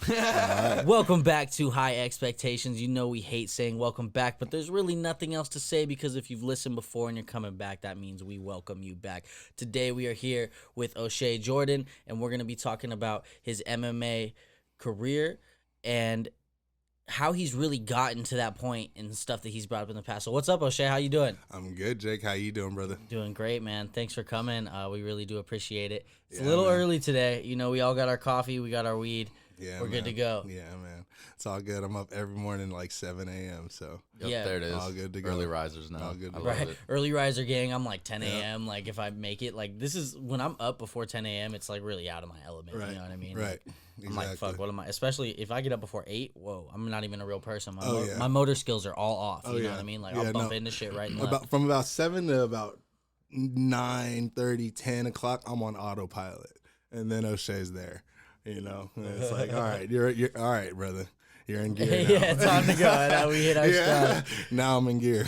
Welcome back to High Expectations. You know we hate saying welcome back, but there's really nothing else to say because if you've listened before and you're coming back, that means we welcome you back. Today we are here with O'Shea Jordan, and we're going to be talking about his MMA career and how he's really gotten to that point and stuff that he's brought up in the past. So what's up, O'Shea? How you doing? I'm good, Jake. How you doing, brother? Doing great, man. Thanks for coming. We really do appreciate it. It's a little early today. You know, we all got our coffee. We got our weed. Yeah, we're good to go. Yeah, man. It's all good. I'm up every morning like 7 a.m. So yep, there it is. All good to go. Early risers now. All good to I go. love Right. it. Early riser gang. I'm like 10 a.m. Like if I make it, like this is when I'm up before 10 a.m. It's like really out of my element. Right. You know what I mean? Right. Like, I'm like, fuck, what am I? Especially if I get up before 8, whoa, I'm not even a real person. Yeah. My motor skills are all off. You know what I mean? Like I'll bump into shit right and left. From about 7 to about 9:30, 10 o'clock, I'm on autopilot. And then O'Shea's there. You know, and it's like, all right, you're all right, brother. You're in gear now. Yeah, time to go. Now we hit our stride. Now I'm in gear.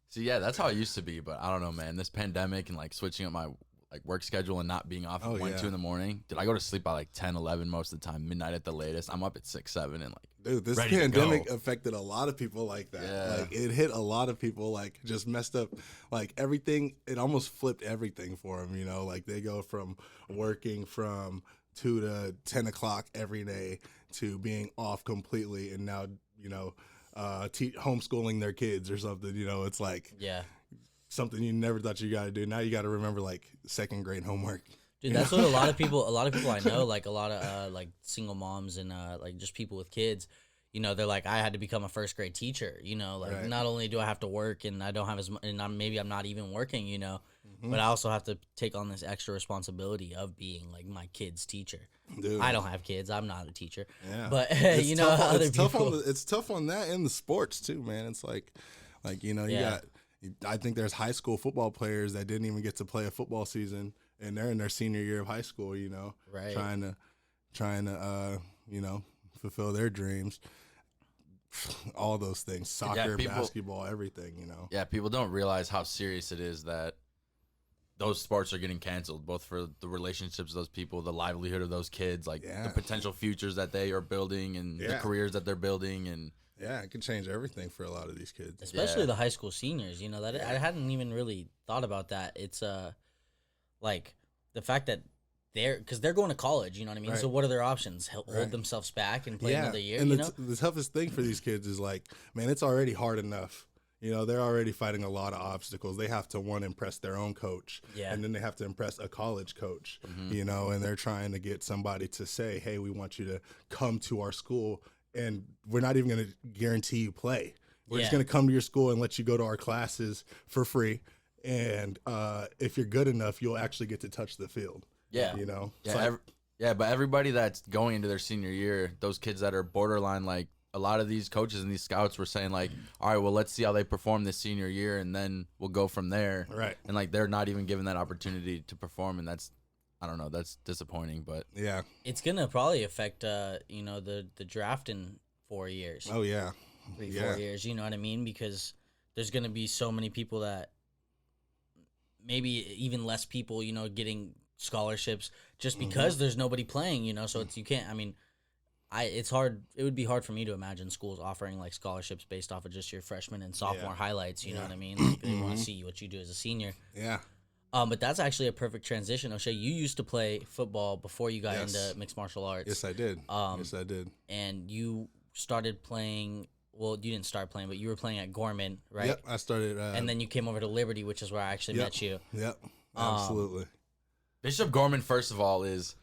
See, yeah, that's how it used to be, but I don't know, man. This pandemic and like switching up my like work schedule and not being off at 1, 2 in the morning. Did I go to sleep by like 10, 11 most of the time, midnight at the latest? I'm up at 6, 7 and like dude, this ready pandemic affected a lot of people like that. Yeah. Like it hit a lot of people, like just messed up like everything. It almost flipped everything for them, you know, like they go from working from 2 to 10 o'clock every day to being off completely, and now, you know, homeschooling their kids or something. You know, it's like something you never thought you got to do. Now you got to remember like 2nd grade homework. Dude, that's what a lot of people I know, like a lot of like single moms and like just people with kids, you know, they're like, I had to become a 1st grade teacher, you know, like not only do I have to work and I don't have as much, and maybe I'm not even working, you know, but I also have to take on this extra responsibility of being like my kid's teacher. Dude. I don't have kids. I'm not a teacher. Yeah. But it's you know, other people. It's tough on that in the sports too, man. It's like, you know, I think there's high school football players that didn't even get to play a football season, and they're in their senior year of high school, you know, trying to, you know, fulfill their dreams. All those things, soccer, basketball, everything, you know. Yeah, people don't realize how serious it is that those sports are getting canceled, both for the relationships of those people, the livelihood of those kids, like the potential futures that they are building and the careers that they're building. And yeah, it could change everything for a lot of these kids. Especially the high school seniors, you know, that I hadn't even really thought about that. It's like the fact that because they're going to college, you know what I mean? So what are their options? Hold themselves back and play another year, and you know? The toughest thing for these kids is like, man, it's already hard enough. You know, they're already fighting a lot of obstacles. They have to, one, impress their own coach. And then they have to impress a college coach, you know, and they're trying to get somebody to say, hey, we want you to come to our school, and we're not even going to guarantee you play. We're just going to come to your school and let you go to our classes for free. And if you're good enough, you'll actually get to touch the field. Yeah. You know? Yeah, but everybody that's going into their senior year, those kids that are borderline, like, a lot of these coaches and these scouts were saying like, all right, well, let's see how they perform this senior year and then we'll go from there. Right. And like, they're not even given that opportunity to perform. And that's, I don't know, that's disappointing, but yeah, it's going to probably affect, you know, the draft in 4 years. Oh yeah. 4 years. You know what I mean? Because there's going to be so many people that maybe even less people, you know, getting scholarships just because there's nobody playing, you know, so you can't, I mean, it's hard. It would be hard for me to imagine schools offering like scholarships based off of just your freshman and sophomore highlights. You know what I mean? Like, they want to see what you do as a senior. Yeah. But that's actually a perfect transition. O'Shea, you used to play football before you got into mixed martial arts. Yes, I did. Yes, I did. And you started playing. Well, you didn't start playing, but you were playing at Gorman, right? Yep, I started. And then you came over to Liberty, which is where I actually met you. Yep, absolutely. Bishop Gorman, first of all, is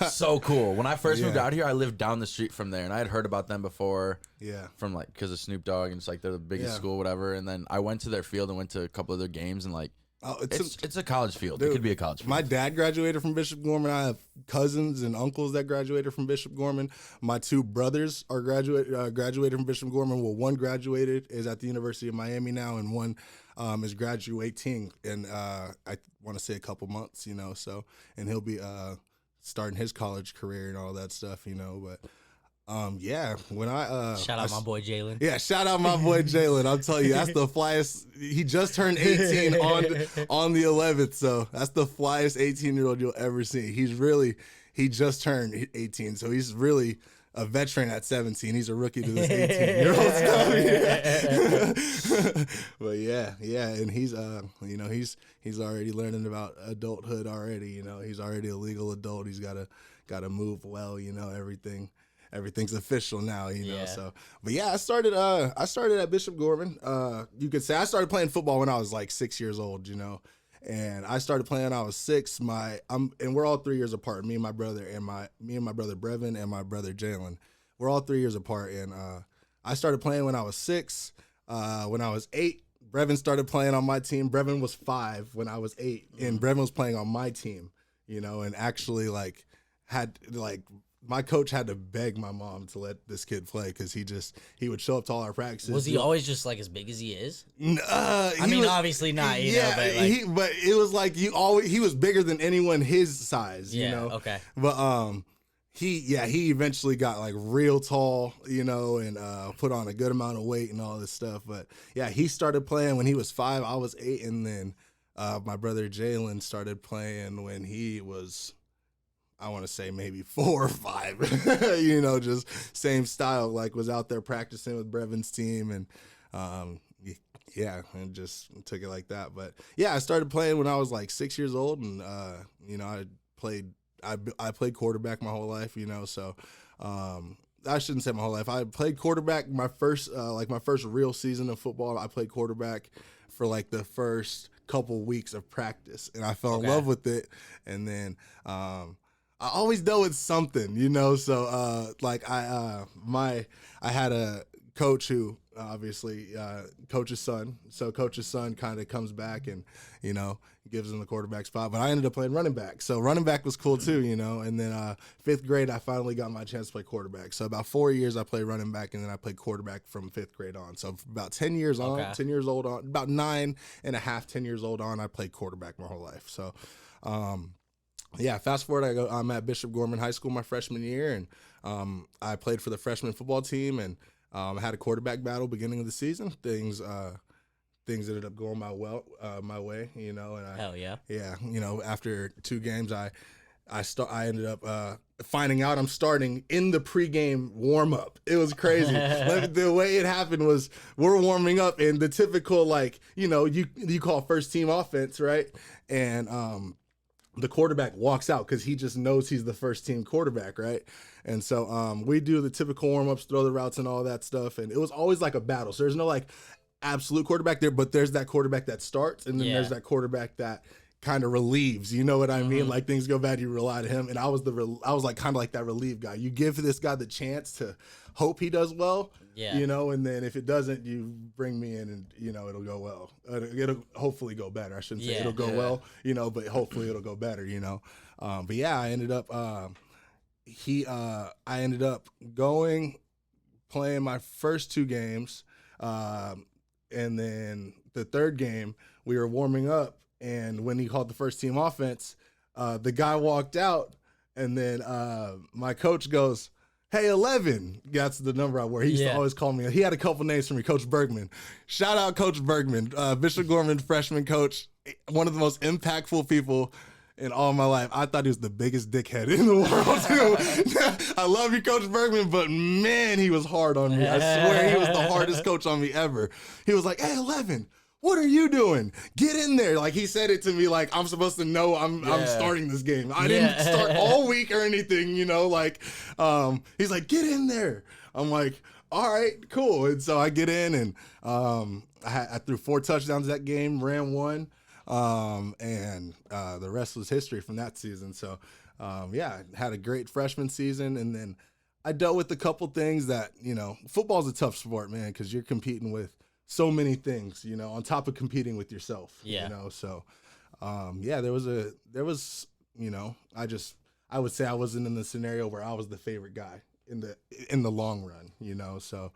so cool. When I first moved out here, I lived down the street from there, and I had heard about them before. Yeah. From like, because of Snoop Dogg, and it's like they're the biggest school, whatever. And then I went to their field and went to a couple of their games, and like, it's a college field. Dude, it could be a college field. My dad graduated from Bishop Gorman. I have cousins and uncles that graduated from Bishop Gorman. My 2 brothers are graduated from Bishop Gorman. Well, one graduated, is at the University of Miami now, and one is graduating in I want to say a couple months, you know. So, and he'll be starting his college career and all that stuff, you know. But yeah, when shout out my boy Jalen. Yeah, shout out my boy Jalen. I'm telling you, that's the flyest. He just turned 18 on the 11th, so that's the flyest 18-year-old you'll ever see. he just turned 18, so he's really a veteran at 17. He's a rookie to this 18-year-old stuff. But yeah, and he's he's already learning about adulthood already. He's already a legal adult. He's gotta move well. Everything's official now. So, but yeah, I started at Bishop Gorman. You could say I started playing football when I was like 6 years old. And I started playing when I was 6. And we're all 3 years apart. Me and my brother Brevin and my brother Jalen. We're all 3 years apart. And I started playing when I was 6. When I was 8, Brevin started playing on my team. Brevin was 5 when I was 8, and Brevin was playing on my team. And actually my coach had to beg my mom to let this kid play because he would show up to all our practices. Was he always just like as big as he is? Obviously not. But it was like he was bigger than anyone his size. Okay. But he eventually got like real tall, and put on a good amount of weight and all this stuff. But yeah, he started playing when he was 5. I was 8, and then my brother Jalen started playing when he was, I want to say maybe 4 or 5, just same style, like was out there practicing with Brevin's team and and just took it like that. But yeah, I started playing when I was like 6 years old, and I played quarterback my whole life, so I shouldn't say my whole life. I played quarterback my first real season of football. I played quarterback for like the first couple weeks of practice, and I fell in love with it. And then I always dealt with something, so I had a coach who obviously coach's son. So coach's son kind of comes back and, gives him the quarterback spot. But I ended up playing running back. So running back was cool too, And then 5th grade, I finally got my chance to play quarterback. So about 4 years I played running back, and then I played quarterback from 5th grade on. So about 10 years on, 10 years old on, about 9 and a half, 10 years old on, I played quarterback my whole life. So, yeah, fast forward, I'm at Bishop Gorman High School my freshman year, and I played for the freshman football team, and I had a quarterback battle beginning of the season. Things ended up going my way, and hell yeah. Yeah, after 2 games, I ended up finding out I'm starting in the pregame warm-up. It was crazy. The way it happened was we're warming up, and the typical, you call first team offense, right? And the quarterback walks out because he just knows he's the first team quarterback, right? And so we do the typical warm-ups, throw the routes and all that stuff, and it was always like a battle. So there's no absolute quarterback there, but there's that quarterback that starts, and then there's that quarterback that kind of relieves. You know what I mean? Like things go bad, you rely to him, and I was kind of like that relief guy. You give this guy the chance to hope he does well, and then if it doesn't, you bring me in, and it'll go well. It'll hopefully go better. I shouldn't say it'll go well, but hopefully it'll go better. But yeah, I ended up playing my first 2 games, and then the 3rd game we were warming up, and when he called the first team offense, the guy walked out, and then my coach goes, "Hey, 11." That's the number I wear. He used to always call me. He had a couple names for me, Coach Bergman. Shout out Coach Bergman, Bishop Gorman freshman coach, one of the most impactful people in all my life. I thought he was the biggest dickhead in the world, too. I love you, Coach Bergman, but man, he was hard on me. I swear he was the hardest coach on me ever. He was like, "Hey, 11, what are you doing? Get in there." Like, he said it to me like I'm supposed to know I'm starting this game. I didn't start all week or anything, he's like, "Get in there." I'm like, all right, cool. And so I get in, and I threw 4 touchdowns that game, ran 1. And the rest was history from that season. So, had a great freshman season, and then I dealt with a couple things that, football's a tough sport, man, because you're competing with so many things, on top of competing with yourself, so, I would say I wasn't in the scenario where I was the favorite guy in the long run, so,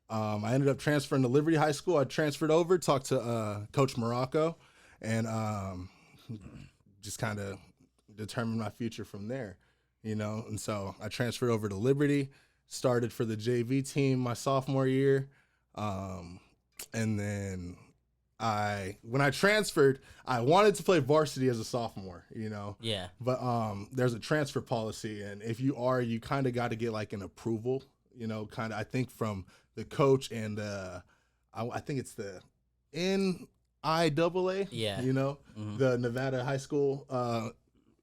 I ended up transferring to Liberty High School. I transferred over, talked to, Coach Morocco, and just kind of determined my future from there, and so I transferred over to Liberty, started for the JV team my sophomore year, and then when I transferred, I wanted to play varsity as a sophomore, you know. Yeah. But there's a transfer policy, and if you kind of got to get like an approval, you know, kind of I think from the coach and I think it's the NIAA, yeah, you know, the Nevada High School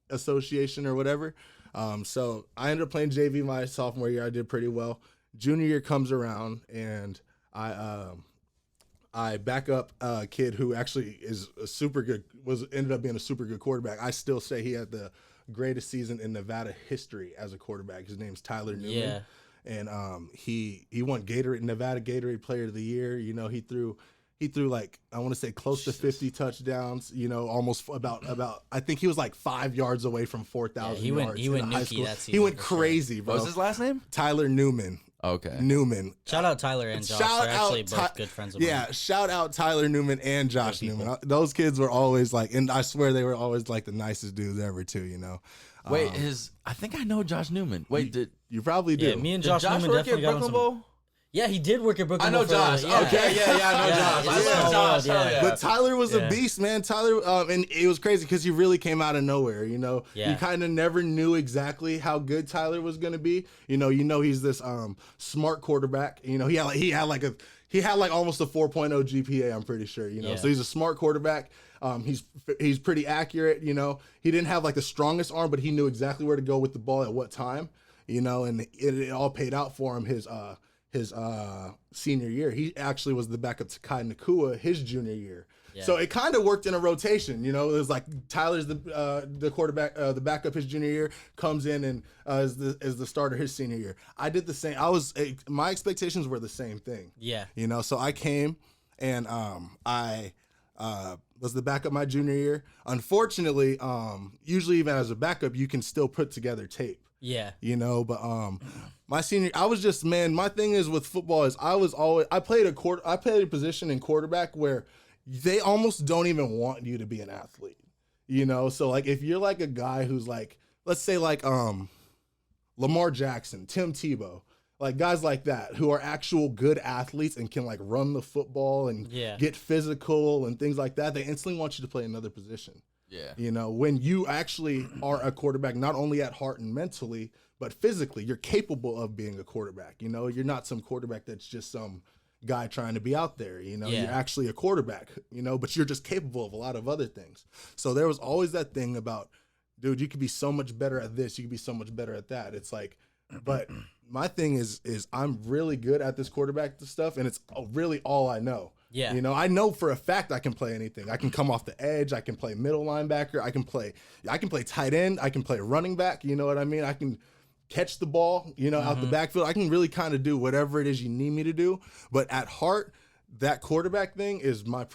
Association or whatever. So I ended up playing JV my sophomore year. I did pretty well. Junior year comes around, and I back up a kid who actually is a super good, ended up being a super good quarterback. I still say he had the greatest season in Nevada history as a quarterback. His name's Tyler Newman. Yeah. And he won Nevada Gatorade Player of the Year. You know, he threw like, I want to say close to 50 touchdowns, you know, almost about I think he was like 5 yards away from 4,000 yards. He went Nuki that season. He went crazy, bro. What was his last name? Tyler Newman. Okay. Newman. Shout out Tyler and Josh. They're actually both good friends of mine. Yeah, shout out Tyler Newman and Josh Newman. Those kids were always like, and I swear they were always like the nicest dudes ever too, you know. Wait, I think I know Josh Newman. Wait, you probably do. Yeah, me and Josh Josh Newman work definitely at got Brooklyn Bowl? Yeah, he did work at Brooklyn. I know Josh. Yeah. Okay, yeah, I know Josh. I love Josh. Yeah. But Tyler was a beast, man. Tyler, and it was crazy because he really came out of nowhere. You know, Yeah. you kind of never knew exactly how good Tyler was going to be. You know, he's this smart quarterback. You know, he had like almost a 4.0 GPA. I'm pretty sure. You know, Yeah. so he's a smart quarterback. He's pretty accurate. You know, he didn't have like the strongest arm, but he knew exactly where to go with the ball at what time. You know, and it all paid out for him. His senior year, he actually was the backup to Kai Nakua his junior year. Yeah. So it kind of worked in a rotation, you know. It was like Tyler's the quarterback, the backup his junior year, comes in and is the starter his senior year. I did the same. My expectations were the same thing. Yeah, you know. So I came and I was the backup my junior year. Unfortunately, usually even as a backup, you can still put together tape. Yeah, you know, but my senior, I was just, man, my thing is with football is I played a position in quarterback where they almost don't even want you to be an athlete, you know? So like, if you're like a guy who's like, let's say like Lamar Jackson, Tim Tebow, like guys like that who are actual good athletes and can like run the football and get physical and things like that, they instantly want you to play another position. Yeah. You know, when you actually are a quarterback, not only at heart and mentally, but physically, you're capable of being a quarterback. You know, you're not some quarterback that's just some guy trying to be out there. You know, you're actually a quarterback, you know, but you're just capable of a lot of other things. So there was always that thing about, dude, you could be so much better at this. You could be so much better at that. It's like, but my thing is I'm really good at this quarterback stuff, and it's really all I know. Yeah. You know, I know for a fact I can play anything. I can come off the edge. I can play middle linebacker. I can play tight end. I can play running back. You know what I mean? I can catch the ball, you know, out the backfield. I can really kind of do whatever it is you need me to do. But at heart, that quarterback thing is my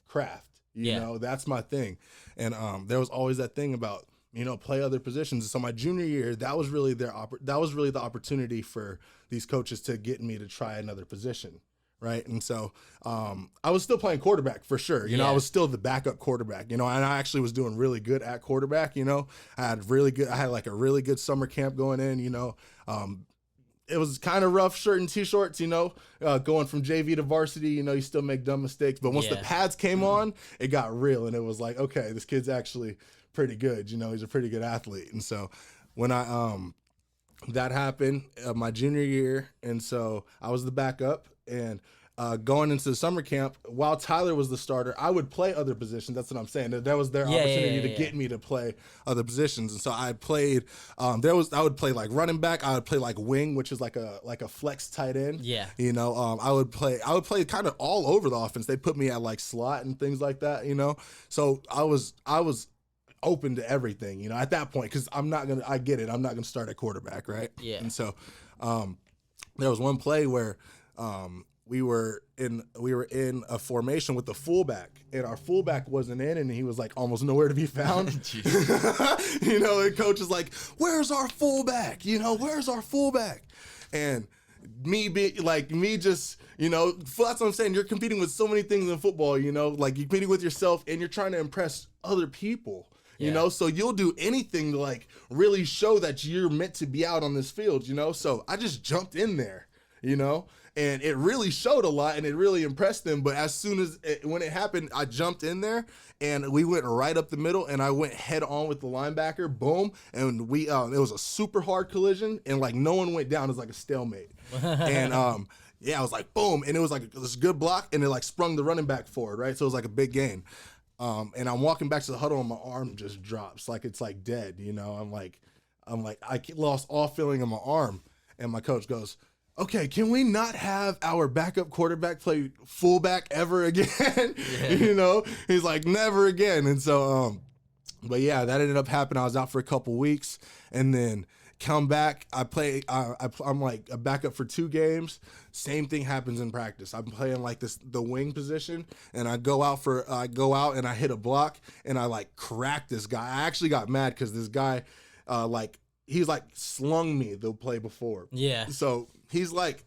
craft. You know, that's my thing. And there was always that thing about, you know, play other positions. So my junior year, that was really the opportunity for these coaches to get me to try another position. Right. And so I was still playing quarterback for sure. You know, I was still the backup quarterback, you know, and I actually was doing really good at quarterback. You know, I had like a really good summer camp going in, you know. It was kind of rough shirt and t-shirts, you know, going from JV to varsity, you know, you still make dumb mistakes. But once the pads came on, it got real. And it was like, okay, this kid's actually pretty good. You know, he's a pretty good athlete. And so when that happened my junior year, and so I was the backup. And going into the summer camp, while Tyler was the starter, I would play other positions. That's what I'm saying. That was their opportunity to get me to play other positions. And so I played. I would play like running back. I would play like wing, which is like a flex tight end. Yeah. You know, I would play kind of all over the offense. They put me at like slot and things like that. You know, so I was open to everything. You know, at that point, because I get it. I'm not gonna start at quarterback, right? Yeah. And so there was one play where. We were in a formation with the fullback, and our fullback wasn't in, and he was like almost nowhere to be found. You know, and coach is like, "Where's our fullback? You know, where's our fullback?" And just, you know, that's what I'm saying. You're competing with so many things in football. You know, like you're competing with yourself, and you're trying to impress other people. You know, so you'll do anything to like really show that you're meant to be out on this field. You know, so I just jumped in there. you know? And it really showed a lot and it really impressed them. But as soon as when it happened, I jumped in there and we went right up the middle and I went head on with the linebacker, boom. And it was a super hard collision and like no one went down. It was like a stalemate. And I was like, boom. And it was like this good block and it like sprung the running back forward, right? So it was like a big gain. And I'm walking back to the huddle and my arm just drops like it's like dead, you know? I'm like, I lost all feeling in my arm. And my coach goes, okay, can we not have our backup quarterback play fullback ever again? Yeah. You know, he's like, never again. And so, but yeah, that ended up happening. I was out for a couple weeks and then come back. I'm like a backup for 2 games. Same thing happens in practice. I'm playing like the wing position and I go out and I hit a block and I like crack this guy. I actually got mad because this guy, he's like slung me the play before. Yeah. So he's like,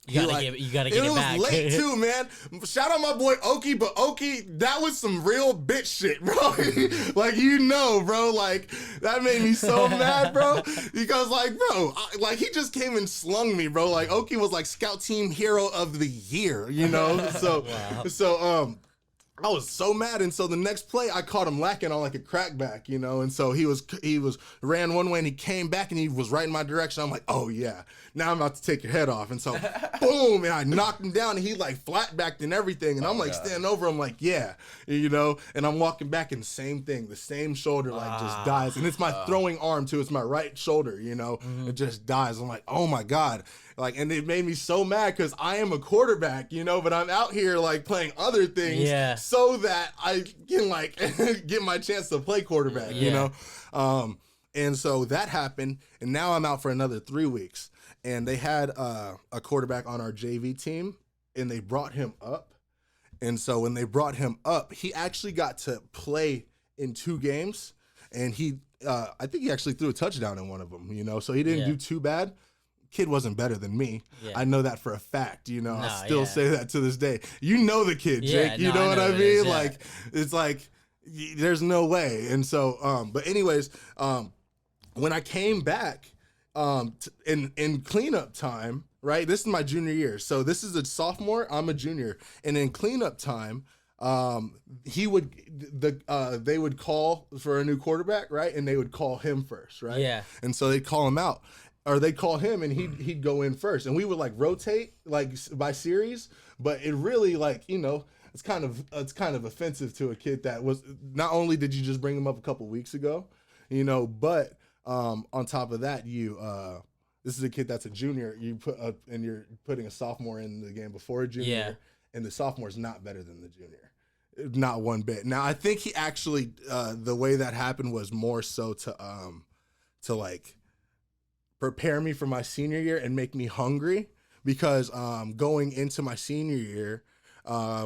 you gotta get it back. It was late too, man. Shout out my boy Oki, but Oki, that was some real bitch shit, bro. Like, you know, bro, like that made me so mad, bro. Because like, bro, he just came and slung me, bro. Like Oki was like scout team hero of the year, you know. So, wow. I was so mad, and so the next play I caught him lacking on like a crackback, you know, and so he ran one way and he came back and he was right in my direction. I'm like, oh yeah, now I'm about to take your head off, and so boom, and I knocked him down and he like flat backed and everything, and I'm like standing over him like yeah, you know, and I'm walking back and the same thing, the same shoulder like just dies, and it's my throwing arm too, it's my right shoulder, you know, it just dies. I'm like, oh my God. Like, and it made me so mad because I am a quarterback, you know, but I'm out here like playing other things so that I can like get my chance to play quarterback, you know? And so that happened, and now I'm out for another 3 weeks. And they had a quarterback on our JV team, and they brought him up. And so when they brought him up, he actually got to play in 2 games, and I think he actually threw a touchdown in one of them, you know? So he didn't do too bad. Kid wasn't better than me. Yeah. I know that for a fact, you know. I still say that to this day. You know the kid, Jake. You know what I mean? Like, it's like, there's no way. And so, but anyways, when I came back in cleanup time, right? This is my junior year. So this is a sophomore. I'm a junior. And in cleanup time, they would call for a new quarterback, right? And they would call him first, right? Yeah. And so they'd call him out. Or they call him and he'd go in first, and we would like rotate like by series. But it really like, you know, it's kind of offensive to a kid that was not only did you just bring him up a couple weeks ago, you know, but on top of that this is a kid that's a junior. You put up and you're putting a sophomore in the game before a junior, and the sophomore's not better than the junior, not one bit. Now I think he actually the way that happened was more so to like prepare me for my senior year and make me hungry, because going into my senior year,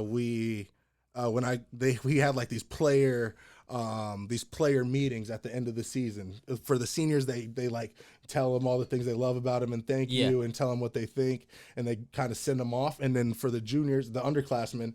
we had like these player meetings at the end of the season. For the seniors, they like tell them all the things they love about them and thank you and tell them what they think, and they kind of send them off. And then for the juniors, the underclassmen,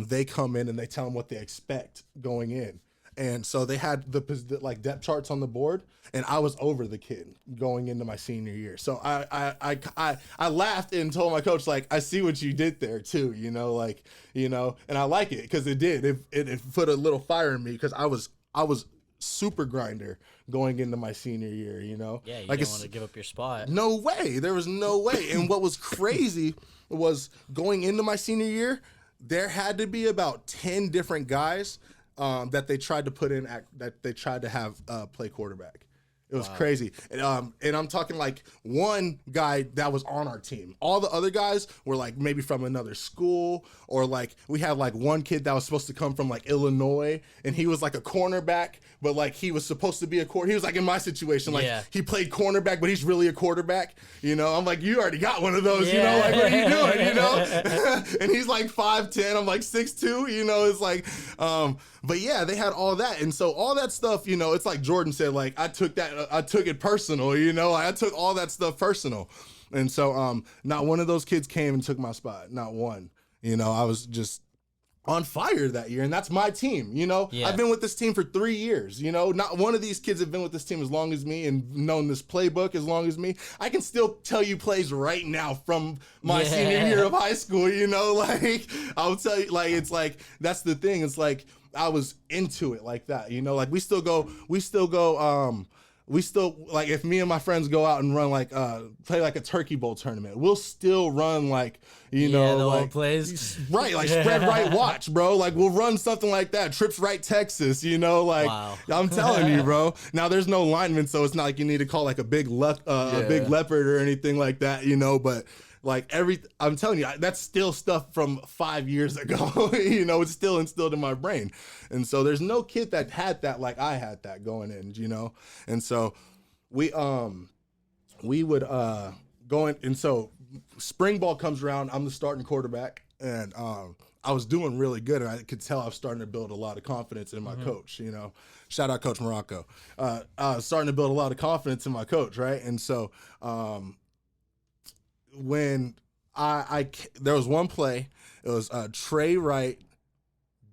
they come in and they tell them what they expect going in. And so they had the like depth charts on the board, and I was over the kid going into my senior year. So I laughed and told my coach, like, I see what you did there too, you know, like, you know, and I like it because it did. It put a little fire in me because I was super grinder going into my senior year, you know. Yeah, you like don't want to give up your spot. No way. There was no way. And what was crazy was going into my senior year, there had to be about 10 different guys that they tried to put in that they tried to have play quarterback. It was crazy. And I'm talking like one guy that was on our team. All the other guys were like maybe from another school, or like we had like one kid that was supposed to come from like Illinois, and he was like a cornerback, but like he was supposed to be he was like in my situation, like he played cornerback, but he's really a quarterback, you know? I'm like, you already got one of those, you know? Like, what are you doing, you know? And he's like 5'10", I'm like 6'2", you know? It's like, but yeah, they had all that. And so all that stuff, you know, it's like Jordan said, like, I took it personal, you know? I took all that stuff personal. And so not one of those kids came and took my spot. Not one. You know, on fire that year, and that's my team. I've been with this team for 3 years. Not one of these kids have been with this team as long as me and known this playbook as long as me. I can still tell you plays right now from my senior year of high school. Like I'll tell you, like it's like that's the thing. It's like I was into it like that. Like we still like if me and my friends go out and run like play like a turkey bowl tournament, we'll still run like the like old plays, right? Like spread right watch, bro. Like we'll run something like that. Trips right Texas, like wow. I'm telling you, bro. Now there's no lineman, so it's not like you need to call like a big big leopard or anything like that, but. Like I'm telling you, that's still stuff from 5 years ago. It's still instilled in my brain. And so there's no kid that had that like I had that going in, And so we would go in, and so spring ball comes around, I'm the starting quarterback, and I was doing really good, and I could tell I was starting to build a lot of confidence in my coach, Shout out Coach Morocco. I was starting to build a lot of confidence in my coach, right? And so when there was one play, it was Trey Wright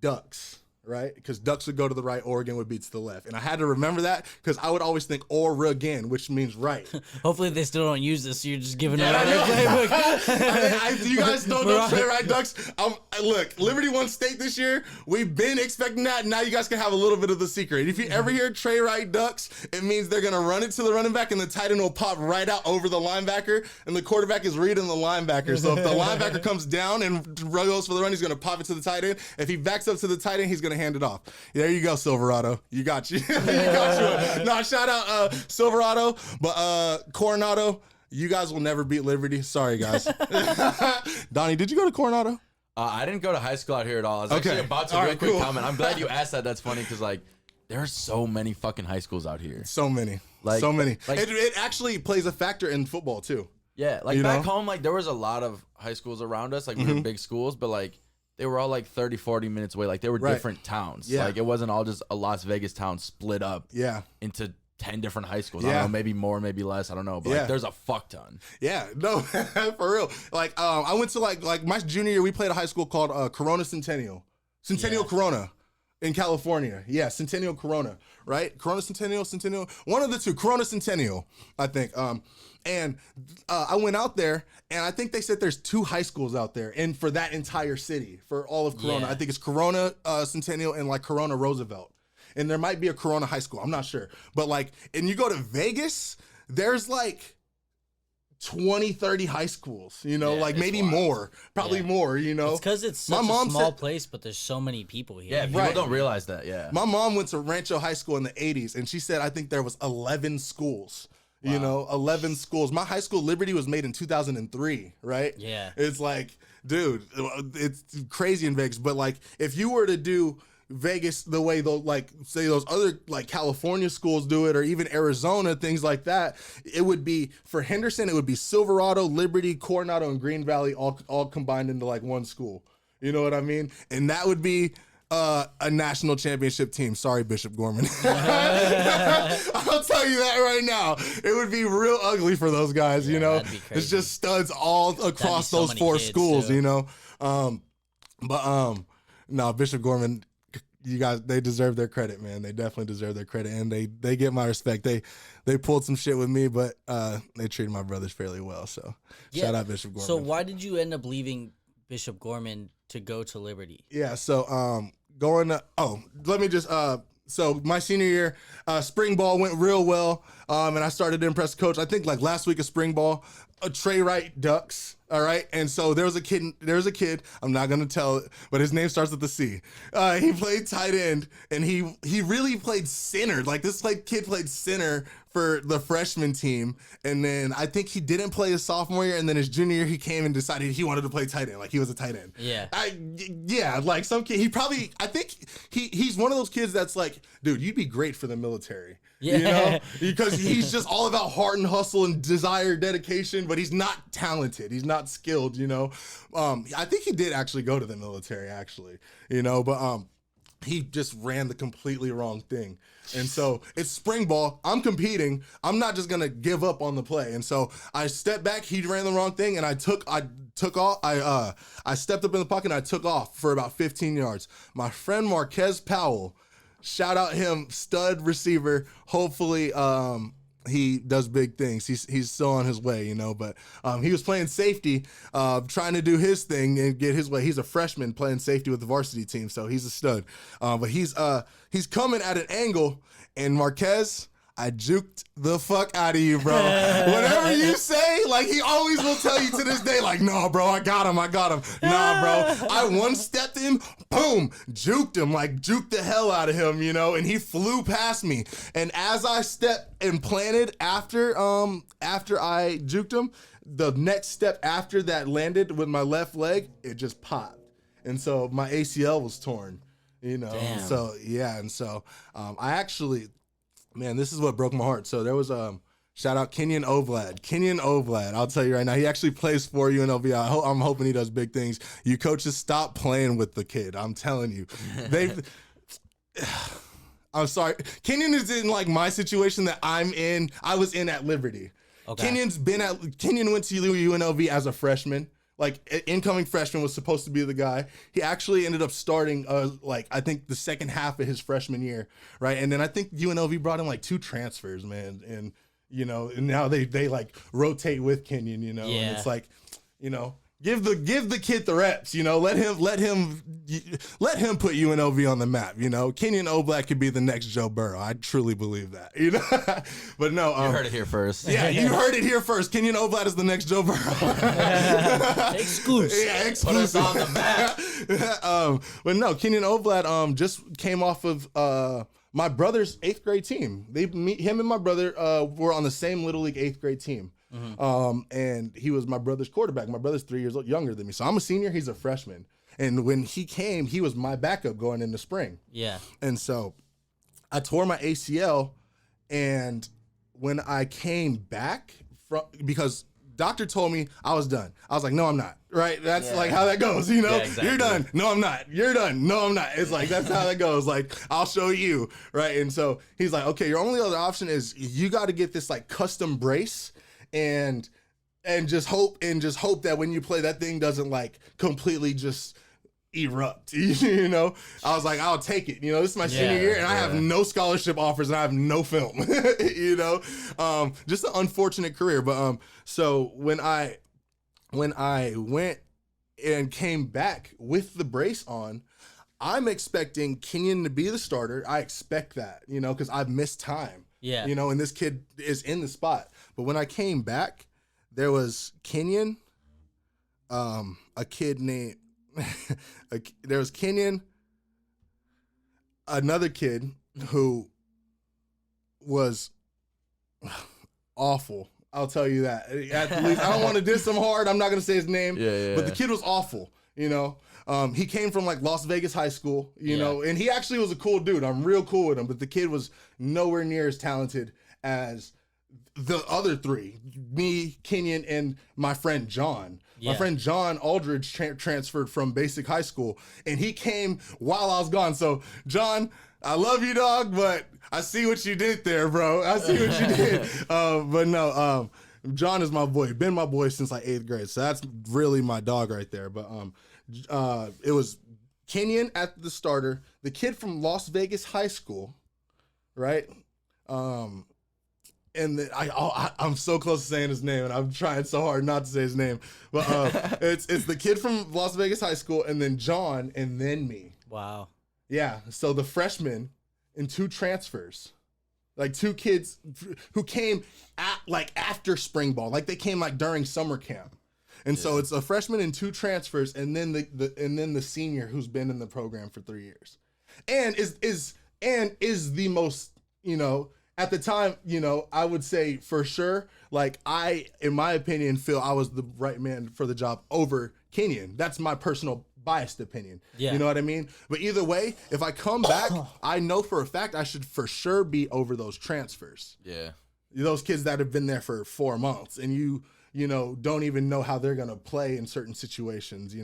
Ducks, right? Because Ducks would go to the right, Oregon would beat to the left. And I had to remember that because I would always think Oregon, which means right. Hopefully they still don't use this. So you're just giving out their playbook. You guys don't know Trey Wright Ducks? Look, Liberty won state this year. We've been expecting that. Now you guys can have a little bit of the secret. If you ever hear Trey Wright Ducks, it means they're going to run it to the running back and the tight end will pop right out over the linebacker and the quarterback is reading the linebacker. So if the linebacker comes down and goes for the run, he's going to pop it to the tight end. If he backs up to the tight end, he's going to hand it off. There you go, Silverado. You got you. No, shout out Silverado, but Coronado, you guys will never beat Liberty. Sorry, guys. Donnie, did you go to Coronado? I didn't go to high school out here at all. I was actually about to real quick comment. I'm glad you asked that. That's funny because like there are so many fucking high schools out here. So many. So many. Like, it actually plays a factor in football too. Yeah, like back home, like there was a lot of high schools around us. Like we were big schools, but like they were all like 30, 40 minutes away. Like they were different towns. Yeah. Like it wasn't all just a Las Vegas town split up into 10 different high schools. I don't know, maybe more, maybe less. I don't know. But like there's a fuck ton. Yeah, no, for real. Like I went to like my junior year, we played a high school called Corona Centennial. Corona in California. Yeah, Centennial Corona, right? Corona Centennial. One of the two. Corona Centennial, I think. And I went out there, and I think they said there's 2 high schools out there, and for that entire city, for all of Corona. I think it's Corona Centennial and like Corona Roosevelt. And there might be a Corona high school. I'm not sure. But like, and you go to Vegas, there's like 20, 30 high schools, like maybe wild. More, probably more, It's because it's such a small place, but there's so many people here. Yeah, people don't realize that, My mom went to Rancho High School in the 80s, and she said, I think there was 11 schools. Wow. 11 schools. My high school, Liberty, was made in 2003, right? Yeah. It's like, dude, it's crazy in Vegas. But like, if you were to do Vegas the way those other like California schools do it, or even Arizona, things like that, it would be for Henderson, it would be Silverado, Liberty, Coronado, and Green Valley all combined into like one school. You know what I mean? And that would be a national championship team. Sorry, Bishop Gorman. I'll tell you that right now. It would be real ugly for those guys, It's just studs all across those 4 schools, too. No, Bishop Gorman, you guys, they deserve their credit, man. They definitely deserve their credit, and they get my respect. They pulled some shit with me, but they treated my brothers fairly well, so shout out Bishop Gorman. So why did you end up leaving Bishop Gorman to go to Liberty? Yeah, so let me just so my senior year, spring ball went real well, and I started to impress coach. I think like last week of spring ball, Trey Wright Ducks. All right, and so there was a kid. I'm not gonna tell it, but his name starts with the C. He played tight end, and he really played center. Like this kid played center for the freshman team, and then I think he didn't play his sophomore year, and then his junior year he came and decided he wanted to play tight end. Like he was a tight end. Yeah. Like some kid. I think he's one of those kids that's like, dude, you'd be great for the military. Yeah. Because he's just all about heart and hustle and desire, dedication, but he's not talented. He's not skilled, I think he did actually go to the military, actually, but he just ran the completely wrong thing. And so it's spring ball. I'm competing. I'm not just gonna give up on the play. And so I stepped back. He ran the wrong thing, and I took off. I stepped up in the pocket and I took off for about 15 yards. My friend Marquez Powell, shout out him, stud receiver. Hopefully, he does big things. He's still on his way, but he was playing safety, trying to do his thing and get his way. He's a freshman playing safety with the varsity team, so he's a stud. But he's coming at an angle, and Marquez, I juked the fuck out of you, bro. Whatever you say, like, he always will tell you to this day, like, no, bro, I got him. Nah, bro. I one-stepped him, boom, juked him, like, juked the hell out of him, and he flew past me. And as I stepped and planted after I juked him, the next step after that landed with my left leg, it just popped. And so my ACL was torn, Damn. So, yeah, and so I actually... Man, this is what broke my heart. So there was shout out Kenyon Ovlad. I'll tell you right now, he actually plays for UNLV. I'm hoping he does big things. You coaches, stop playing with the kid. I'm telling you, I'm sorry. Kenyon is in like my situation that I'm in. I was in at Liberty. Okay. Kenyon went to UNLV as a freshman. Like, incoming freshman was supposed to be the guy. He actually ended up starting, I think the second half of his freshman year, right? And then I think UNLV brought in, 2 transfers, man. And, and now they like, rotate with Kenyon, Yeah. And it's like, give the kid the reps, let him put UNLV on the map, Kenyon Oblak could be the next Joe Burrow. I truly believe that, But no, you heard it here first. Yeah, you heard it here first. Kenyon Oblak is the next Joe Burrow. Exclusive. Yeah, exclusive. Put us on the map. But no, Kenyon Oblak just came off of my brother's 8th grade team. Him and my brother were on the same Little League 8th grade team. Mm-hmm. And he was my brother's quarterback. My brother's 3 years younger than me. So I'm a senior. He's a freshman. And when he came, he was my backup going into spring. Yeah. And so I tore my ACL. And when I came back because doctor told me I was done. I was like, no, I'm not. Right? That's like how that goes, Yeah, exactly. You're done. No, I'm not. You're done. No, I'm not. It's like, that's how that goes. Like, I'll show you. Right? And so he's like, okay, your only other option is you got to get this custom brace and just hope that when you play, that thing doesn't completely just erupt. I was like, I'll take it. This is my senior year, and I have no scholarship offers, and I have no film. Just an unfortunate career. But so when I went and came back with the brace on, I'm expecting Kenyon to be the starter. I expect that, because I've missed time. Yeah. And this kid is in the spot. But when I came back, there was Kenyon, a kid named, there was Kenyon, another kid who was awful. I'll tell you that. At least, I don't want to diss him hard. I'm not going to say his name. But the kid was awful, He came from Las Vegas high school, and he actually was a cool dude. I'm real cool with him, but the kid was nowhere near as talented as the other 3, me, Kenyon, and my friend John. Yeah. My friend John Aldridge transferred from basic high school, and he came while I was gone. So, John, I love you, dog, but I see what you did there, bro. I see what you did. But no, John is my boy. Been my boy since 8th grade. So that's really my dog right there. But it was Kenyon at the starter, the kid from Las Vegas high school, right? And I'm so close to saying his name, and I'm trying so hard not to say his name. But it's the kid from Las Vegas high school, and then John, and then me. Wow. Yeah. So the freshmen and 2 transfers, 2 kids who came after spring ball, they came during summer camp. And so it's a freshman and 2 transfers, and then the senior who's been in the program for 3 years, and is the most, at the time, I would say for sure, I, in my opinion, feel I was the right man for the job over Kenyon. That's my personal biased opinion. Yeah. You know what I mean? But either way, if I come back, I know for a fact I should for sure be over those transfers. Yeah. Those kids that have been there for 4 months, and you don't even know how they're going to play in certain situations,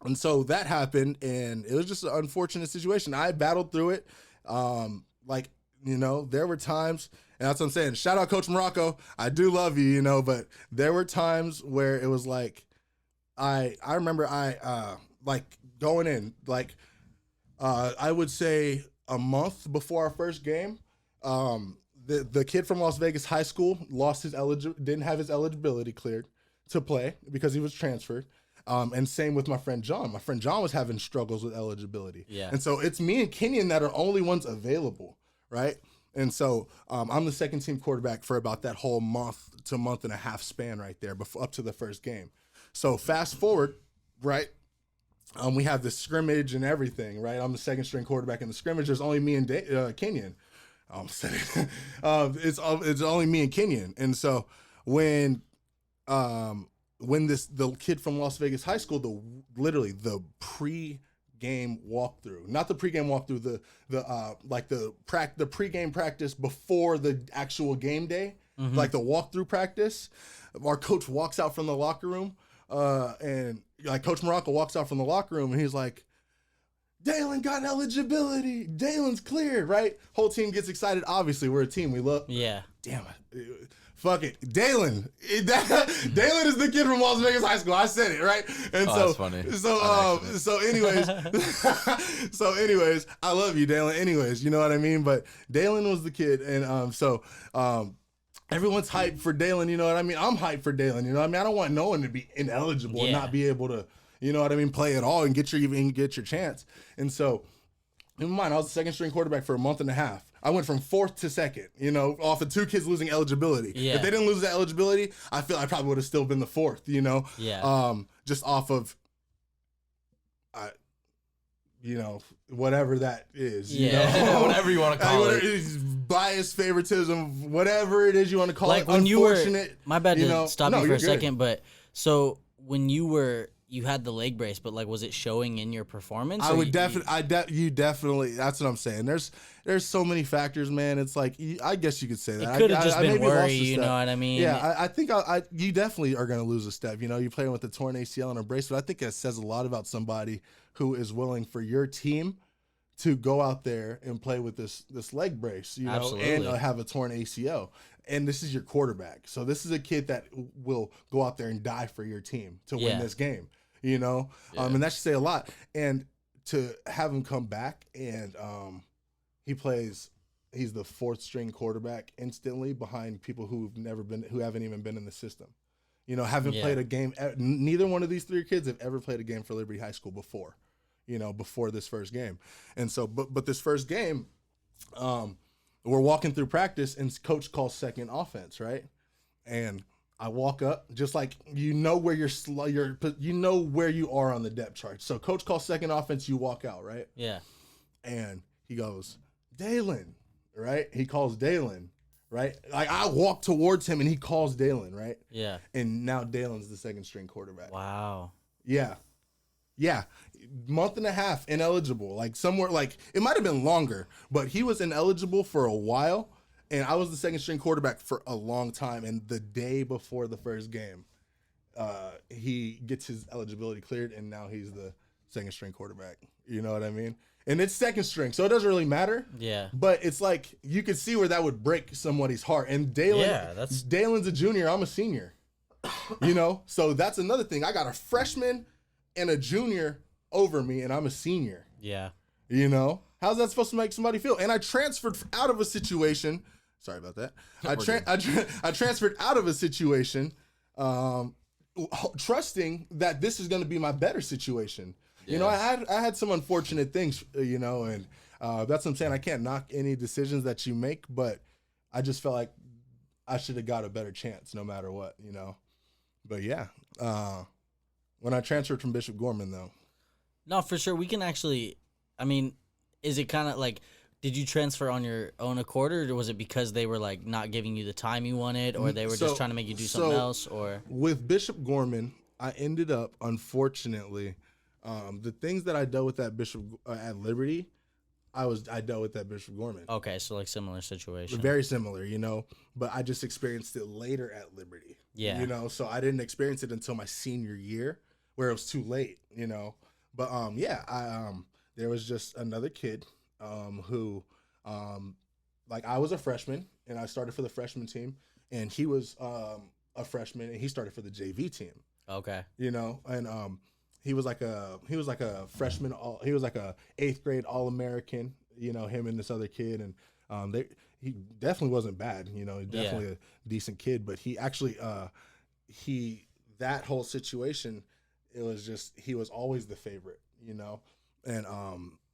And so that happened, and it was just an unfortunate situation. I battled through it. Like, you know, there were times, and that's what I'm saying. Shout out Coach Morocco. I do love you, you know, but there were times where it was like, I remember like going in, like, I would say a month before our first game, the kid from Las Vegas High School didn't have his eligibility cleared to play because he was transferred. And same with my friend John. My friend John was having struggles with eligibility. Yeah. And so it's me and Kenyon that are only ones available, right? And so I'm the second team quarterback for about that whole month to month and a half span right there, up to the first game. So fast forward, right? We have the scrimmage and everything, right? I'm the second string quarterback in the scrimmage. There's only me and Kenyon. It's only me and Kenyon. And so when the kid from Las Vegas High School, literally the pre-game walkthrough, not the pre-game walkthrough, the pre-game practice before the actual game day, like the walkthrough practice, our coach walks out from the locker room, and like Coach Morocco walks out from the locker room, and he's like, Dalen got eligibility. Dalen's cleared, right? Whole team gets excited. Obviously, we're a team. We love. Yeah. Damn it. Fuck it. Dalen. Dalen is the kid from Las Vegas High School. I said it, right? And that's funny. So anyways, I love you, Dalen. Anyways, you know what I mean? But Dalen was the kid. And everyone's hyped for Dalen, you know what I mean? I'm hyped for Dalen, you know what I mean? I don't want no one to be ineligible and not be able to, you know what I mean, play at all and get your chance. And so, in my mind, I was the second string quarterback for a month and a half. I went from fourth to second, you know, off of two kids losing eligibility. Yeah. If they didn't lose that eligibility, I feel I probably would have still been the fourth, you know? Yeah. Just off of, you know, whatever that is. Yeah. You know? Whatever you want to call it. Bias, favoritism, whatever it is you want to call like it. When you were, my bad you to know, stop no, you for you're a good. second, but so when you had the leg brace, but like, was it showing in your performance? I would definitely, definitely, that's what I'm saying. There's so many factors, man. It's like, I guess you could say that. It could have just been maybe worry, lost a you step. know what I mean? Yeah, I think you definitely are going to lose a step. You know, you're playing with a torn ACL and a brace, but I think that says a lot about somebody who is willing for your team to go out there and play with this leg brace, you know, Absolutely. and have a torn ACL. And this is your quarterback. So this is a kid that will go out there and die for your team to win this game, you know? Yeah. And that should say a lot. And to have him come back and he's the fourth string quarterback instantly behind people who haven't even been in the system. You know, haven't played a game. Neither one of these three kids have ever played a game for Liberty High School before. You know, before this first game. And so, but this first game, we're walking through practice and coach calls second offense, right? And I walk up, just like, you know where you know where you are on the depth chart. So coach calls second offense, you walk out, right? Yeah. And he goes, Dalen, right? He calls Dalen, right? Like, I walk towards him and he calls Dalen, right? Yeah. And now Dalen's the second string quarterback. Wow. Yeah. Month and a half ineligible, like somewhere, like it might have been longer, but he was ineligible for a while, and I was the second string quarterback for a long time. And the day before the first game, he gets his eligibility cleared, and now he's the second string quarterback. You know what I mean? And it's second string, so it doesn't really matter. Yeah. But it's like you could see where that would break somebody's heart. And Dalen's a junior, I'm a senior. You know, so that's another thing. I got a freshman and a junior over me, and I'm a senior. Yeah. You know? How's that supposed to make somebody feel? And I transferred out of a situation. Sorry about that. I transferred out of a situation trusting that this is going to be my better situation. Yeah. You know, I had some unfortunate things, you know, and that's what I'm saying. I can't knock any decisions that you make, but I just felt like I should have got a better chance no matter what, you know? But yeah, when I transferred from Bishop Gorman, though. No, for sure. We can actually, I mean, is it kind of like, did you transfer on your own accord, or was it because they were like not giving you the time you wanted, or they were just trying to make you do something else? Or with Bishop Gorman, I ended up, unfortunately, the things that I dealt with at at Liberty, I dealt with at Bishop Gorman. Okay, so like similar situation. Very similar, you know, but I just experienced it later at Liberty. Yeah. You know, so I didn't experience it until my senior year where it was too late, you know. But there was just another kid who like I was a freshman and I started for the freshman team, and he was a freshman and he started for the JV team. Okay. You know, and he was like a freshman, he was like a 8th grade All-American, you know, him and this other kid, and he definitely wasn't bad, you know, definitely a decent kid, but he actually that whole situation, it was just, he was always the favorite, you know, and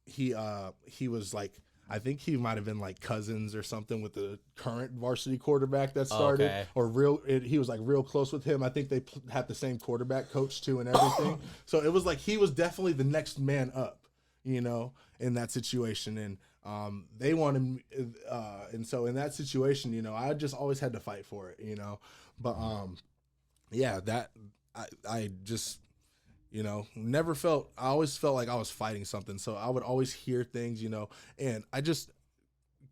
he was like, I think he might have been like cousins or something with the current varsity quarterback that started, he was like real close with him. I think they had the same quarterback coach too and everything. So it was like he was definitely the next man up, you know, in that situation. And they wanted, and so in that situation, you know, I just always had to fight for it, you know. But I just, you know, I always felt like I was fighting something. So I would always hear things, you know, and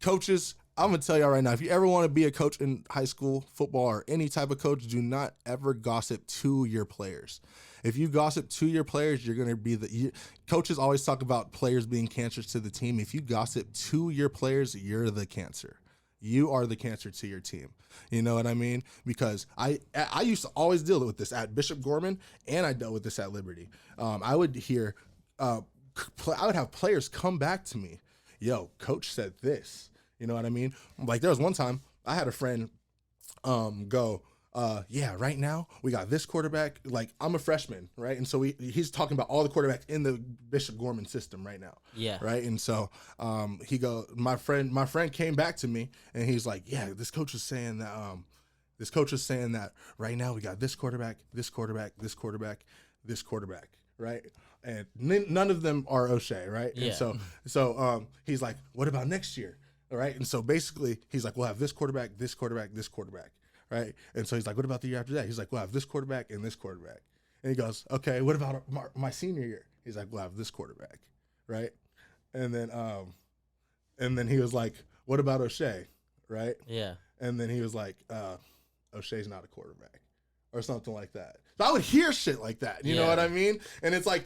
coaches, I'm going to tell y'all right now, if you ever want to be a coach in high school football or any type of coach, do not ever gossip to your players. If you gossip to your players, you're going to be coaches always talk about players being cancers to the team. If you gossip to your players, you're the cancer. You are the cancer to your team. You know what I mean? Because I used to always deal with this at Bishop Gorman, and I dealt with this at Liberty. I would hear, I would have players come back to me, yo, coach said this. You know what I mean? Like there was one time I had a friend go, right now we got this quarterback. Like I'm a freshman, right? And so he's talking about all the quarterbacks in the Bishop Gorman system right now. Yeah. Right. And so my friend came back to me and he's like, yeah, this coach is saying that right now we got this quarterback, this quarterback, this quarterback, this quarterback, right? And none of them are O'Shea, right? Yeah. And so he's like, what about next year? All right. And so basically he's like, we'll have this quarterback, this quarterback, this quarterback. Right. And so he's like, what about the year after that? He's like, we'll have this quarterback and this quarterback. And he goes, okay, what about my senior year? He's like, we'll have this quarterback. Right. And then he was like, what about O'Shea? Right. Yeah. And then he was like, O'Shea's not a quarterback or something like that. So I would hear shit like that. You know what I mean? And it's like,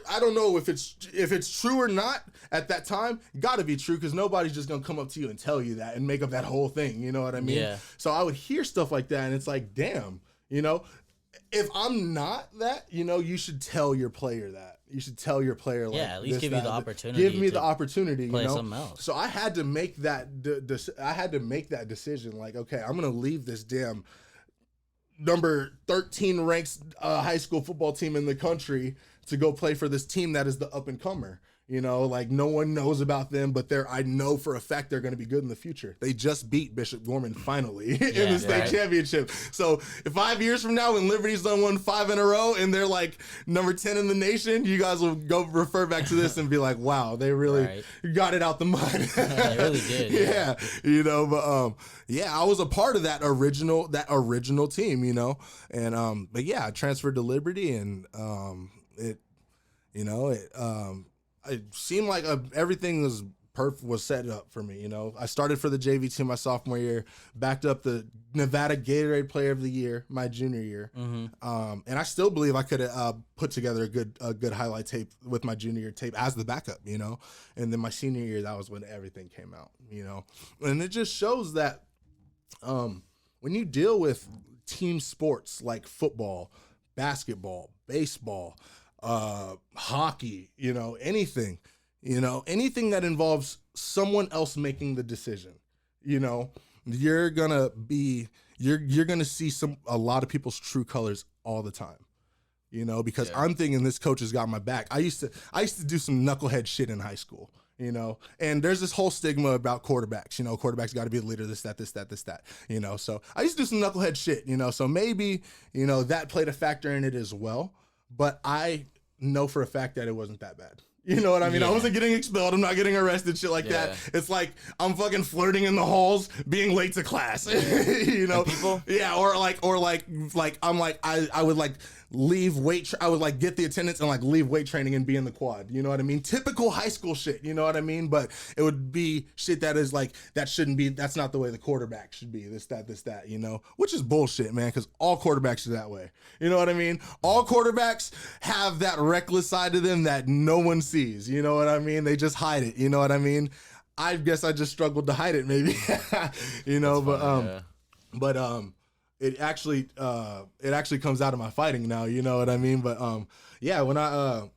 I don't know if it's true or not at that time, gotta be true, because nobody's just gonna come up to you and tell you that and make up that whole thing. You know what I mean? Yeah. So I would hear stuff like that, and it's like, damn, you know, if I'm not that, you know, you should tell your player that. You should tell your player, like, at least give you the opportunity. Give me the opportunity, play you know? Something else. So I had to make that. I had to make that decision. Like, okay, I'm gonna leave this damn number 13 ranks high school football team in the country to go play for this team that is the up and comer. You know, like no one knows about them, but I know for a fact they're going to be good in the future. They just beat Bishop Gorman finally in the state championship. So 5 years from now, when Liberty's won 5 in a row and they're like number 10 in the nation, you guys will go refer back to this and be like, wow, they really got it out the mud. They really did. Yeah. You know, but I was a part of that original team, you know, and but yeah, I transferred to Liberty, and it seemed like everything was set up for me. You know, I started for the JV team my sophomore year, backed up the Nevada Gatorade Player of the Year my junior year, and I still believe I could have put together a good highlight tape with my junior year tape as the backup. You know, and then my senior year, that was when everything came out. You know, and it just shows that when you deal with team sports like football, basketball, baseball, hockey, you know, anything that involves someone else making the decision, you know, you're gonna see a lot of people's true colors all the time, you know, because I'm thinking this coach has got my back. I used to do some knucklehead shit in high school, you know, and there's this whole stigma about quarterbacks, you know, quarterbacks got to be the leader, this, that, you know, so I used to do some knucklehead shit, you know, so maybe, you know, that played a factor in it as well, but I know for a fact that it wasn't that bad. You know what I mean? Yeah. I wasn't getting expelled. I'm not getting arrested, shit like that. It's like I'm fucking flirting in the halls, being late to class. You know? And people? Yeah, or like I'm like I would like leave I would like get the attendance and like leave weight training and be in the quad. You know what I mean? Typical high school shit. You know what I mean? But it would be shit that is like, that's not the way the quarterback should be. This, that, you know, which is bullshit, man. Cause all quarterbacks are that way. You know what I mean? All quarterbacks have that reckless side to them that no one sees. You know what I mean? They just hide it. You know what I mean? I guess I just struggled to hide it maybe, you know, but it actually comes out of my fighting now, you know what I mean? But yeah, when I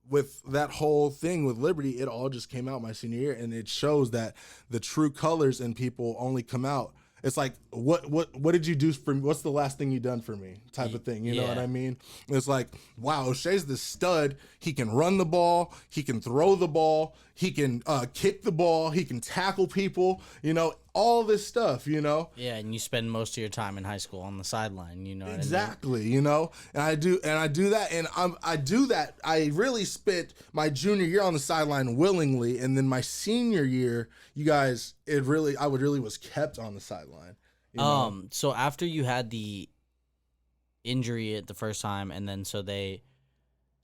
with that whole thing with Liberty, it all just came out my senior year, and it shows that the true colors in people only come out. It's like, what did you do for me? What's the last thing you done for me type of thing? You know what I mean? It's like, wow, O'Shea's the stud. He can run the ball. He can throw the ball. He can kick the ball. He can tackle people, you know, all this stuff, you know? Yeah, and you spend most of your time in high school on the sideline, you know what exactly, I mean? You know? And I do that, and I do that. I really spent my junior year on the sideline willingly, and then my senior year, you guys, I really was kept on the sideline. You know? So after you had the injury at the first time, and then so they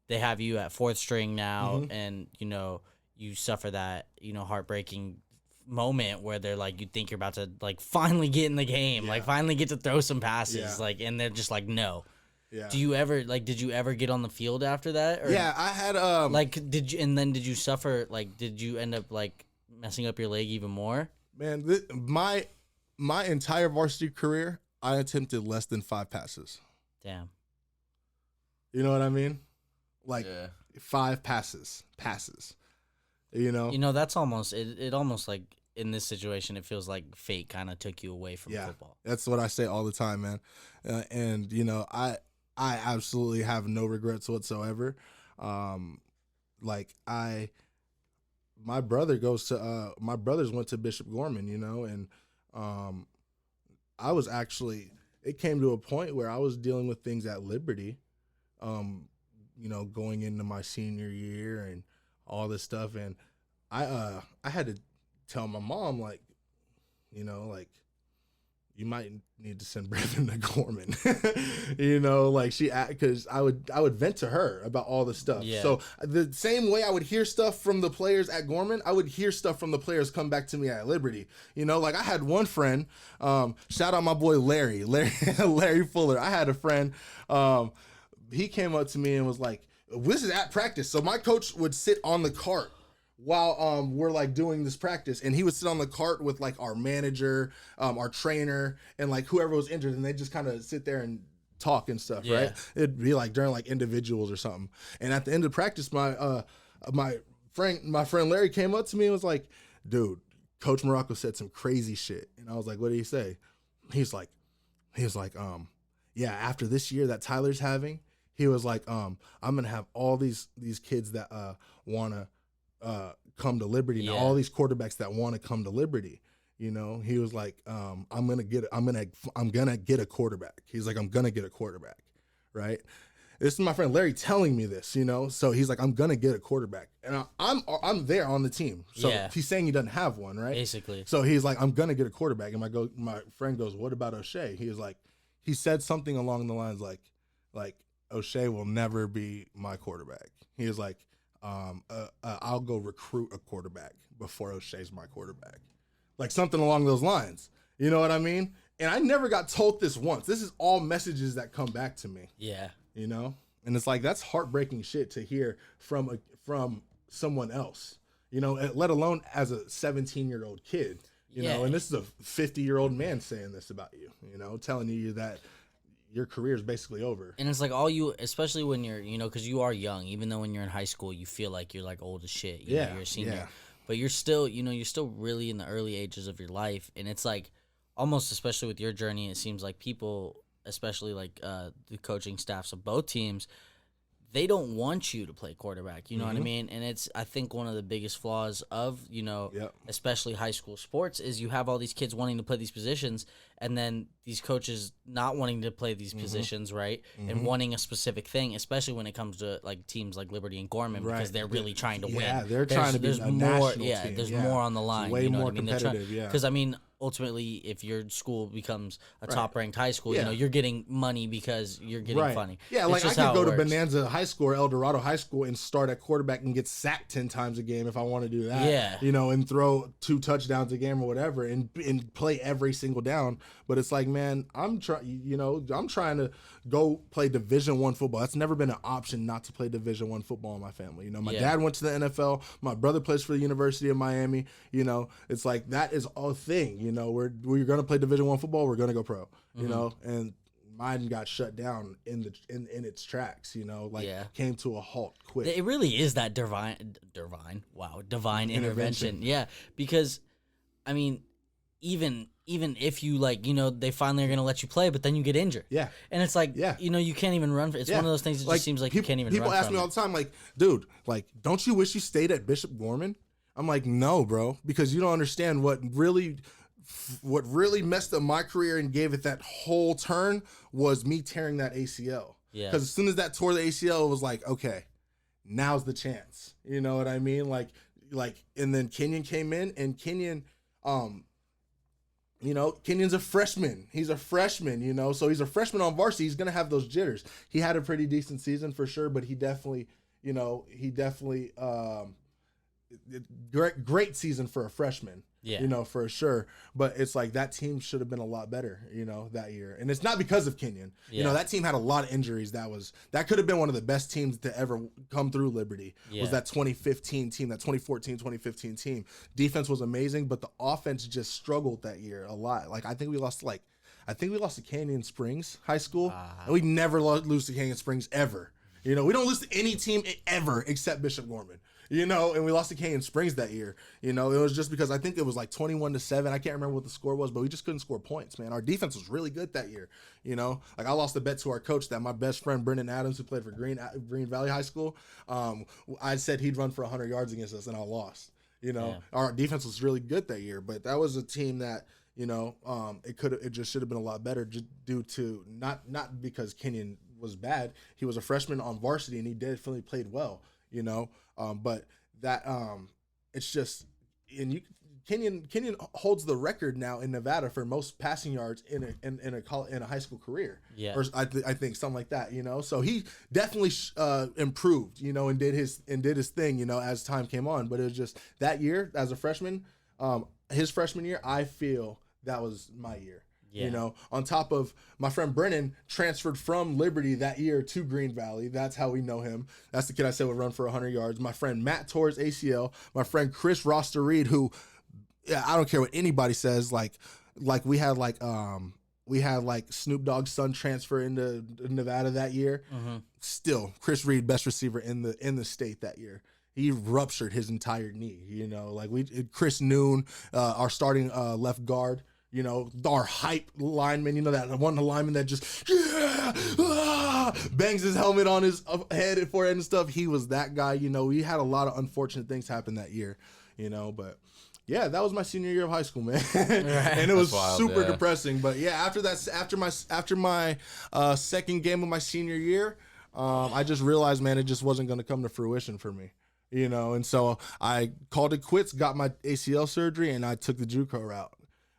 have you at fourth string now, and you know you suffer that, you know, heartbreaking moment where they're like, you think you're about to like finally get in the game, like finally get to throw some passes, like, and they're just like, no. Yeah. Did you ever get on the field after that? Or, yeah, I had like, did you suffer, like, did you end up like messing up your leg even more? Man, my entire varsity career, I attempted less than 5 passes. Damn. You know what I mean? Like 5 passes. You know, that's almost it. Almost like in this situation, it feels like fate kind of took you away from football. That's what I say all the time, man. And you know, I absolutely have no regrets whatsoever. My brothers went to Bishop Gorman, you know, and it came to a point where I was dealing with things at Liberty, you know, going into my senior year and all this stuff, and I had to tell my mom, like, you know, like, you might need to send Brandon to Gorman, you know, like because I would vent to her about all the stuff. Yeah. So the same way I would hear stuff from the players at Gorman, I would hear stuff from the players come back to me at Liberty. You know, like I had one friend, shout out my boy Larry Fuller. I had a friend, he came up to me and was like, this is at practice. So my coach would sit on the cart while we're like doing this practice, and he would sit on the cart with like our manager, our trainer, and like whoever was injured, and they just kind of sit there and talk and stuff, right? It'd be like during like individuals or something. And at the end of practice, my friend Larry came up to me and was like, dude, Coach Morocco said some crazy shit. And I was like, what did he say? He was like, yeah, after this year that Tyler's having, he was like, I'm gonna have all these kids that wanna come to Liberty now, all these quarterbacks that want to come to Liberty. You know, he was like, I'm gonna get a quarterback. He's like, I'm gonna get a quarterback, right? This is my friend Larry telling me this, you know. So he's like, I'm gonna get a quarterback, and I'm there on the team. So he's saying he doesn't have one, right? Basically. So he's like, I'm gonna get a quarterback, and my friend goes, what about O'Shea? He was like, he said something along the lines like O'Shea will never be my quarterback. He was like, I'll go recruit a quarterback before O'Shea's my quarterback. Like something along those lines. You know what I mean? And I never got told this once. This is all messages that come back to me. Yeah. You know? And it's like, that's heartbreaking shit to hear from someone else, you know, let alone as a 17-year-old kid, you know, and this is a 50-year-old man saying this about you, you know, telling you that your career is basically over. And it's like all you, especially when you're, you know, because you are young, even though when you're in high school, you feel like you're like old as shit. You know, you're a senior. But you're still, you know, you're still really in the early ages of your life. And it's like almost, especially with your journey, it seems like people, especially like the coaching staffs of both teams, they don't want you to play quarterback. You know what I mean? And it's, I think, one of the biggest flaws of, you know, especially high school sports is you have all these kids wanting to play these positions and then these coaches not wanting to play these positions, right? And wanting a specific thing, especially when it comes to like teams like Liberty and Gorman because they're really trying to win. Yeah, they're trying to be a national team. There's more on the line. It's way you know more what I mean? competitive, Because, I mean, ultimately, if your school becomes a top-ranked high school, you're getting money because you're getting funding. Yeah, it's like I could go to Bonanza High School or El Dorado High School and start at quarterback and get sacked 10 times a game if I want to do that. Yeah. And throw 2 touchdowns a game or whatever and play every single down. But it's like, man, I'm trying to go play Division I football. That's never been an option not to play Division I football in my family. My dad went to the NFL. My brother plays for the University of Miami. It's like that is a thing. We're going to play Division I football. We're going to go pro. And mine got shut down in its tracks. Came to a halt quick. It really is that divine intervention. Yeah, because I mean, even if you they finally are going to let you play, but then you get injured. Yeah. And it's like, you can't even run. It's one of those things that just seems like you can't even run. People ask me all the time, like, dude, don't you wish you stayed at Bishop Gorman? I'm like, no, bro, because you don't understand what really messed up my career and gave it that whole turn was me tearing that ACL. Yeah. Because as soon as that tore the ACL, it was like, okay, now's the chance. You know what I mean? And then Kenyon came in, and Kenyon, Kenyon's a freshman. He's a freshman, so he's a freshman on varsity. He's going to have those jitters. He had a pretty decent season for sure, but he definitely, great season for a freshman. Yeah. For sure. But it's like that team should have been a lot better, that year. And it's not because of Kenyon. Yeah. That team had a lot of injuries. That could have been one of the best teams to ever come through Liberty. Was that 2015 team, that 2014, 2015 team. Defense was amazing, but the offense just struggled that year a lot. I think we lost to Canyon Springs High School. And we never lose to Canyon Springs ever. We don't lose to any team ever except Bishop Gorman. And we lost to Canyon Springs that year. It was just because I think it was 21-7. I can't remember what the score was, but we just couldn't score points, man. Our defense was really good that year. I lost a bet to our coach that my best friend, Brendan Adams, who played for Green Valley High School, I said he'd run for 100 yards against us, and I lost. Our defense was really good that year, but that was a team that, it just should have been a lot better just due to not because Kenyon was bad. He was a freshman on varsity, and he definitely played well. But that it's just, and Kenyon holds the record now in Nevada for most passing yards in a high school career. Yeah, or I think something like that. So he definitely improved. And did his thing. As time came on. But it was just that year as a freshman, his freshman year, I feel that was my year. Yeah. On top of my friend Brennan transferred from Liberty that year to Green Valley. That's how we know him. That's the kid I said would run for 100 yards. My friend Matt tore his ACL. My friend Chris Roster Reed, who, I don't care what anybody says, we had Snoop Dogg's son transfer into Nevada that year. Mm-hmm. Still, Chris Reed, best receiver in the state that year. He ruptured his entire knee. Chris Noon, our starting left guard. Our hype lineman, that one lineman that just bangs his helmet on his head and forehead and stuff. He was that guy. We had a lot of unfortunate things happen that year, but yeah, that was my senior year of high school, man. And it was super depressing. But yeah, after my second game of my senior year, I just realized, man, it just wasn't going to come to fruition for me. And so I called it quits, got my ACL surgery, and I took the JUCO route.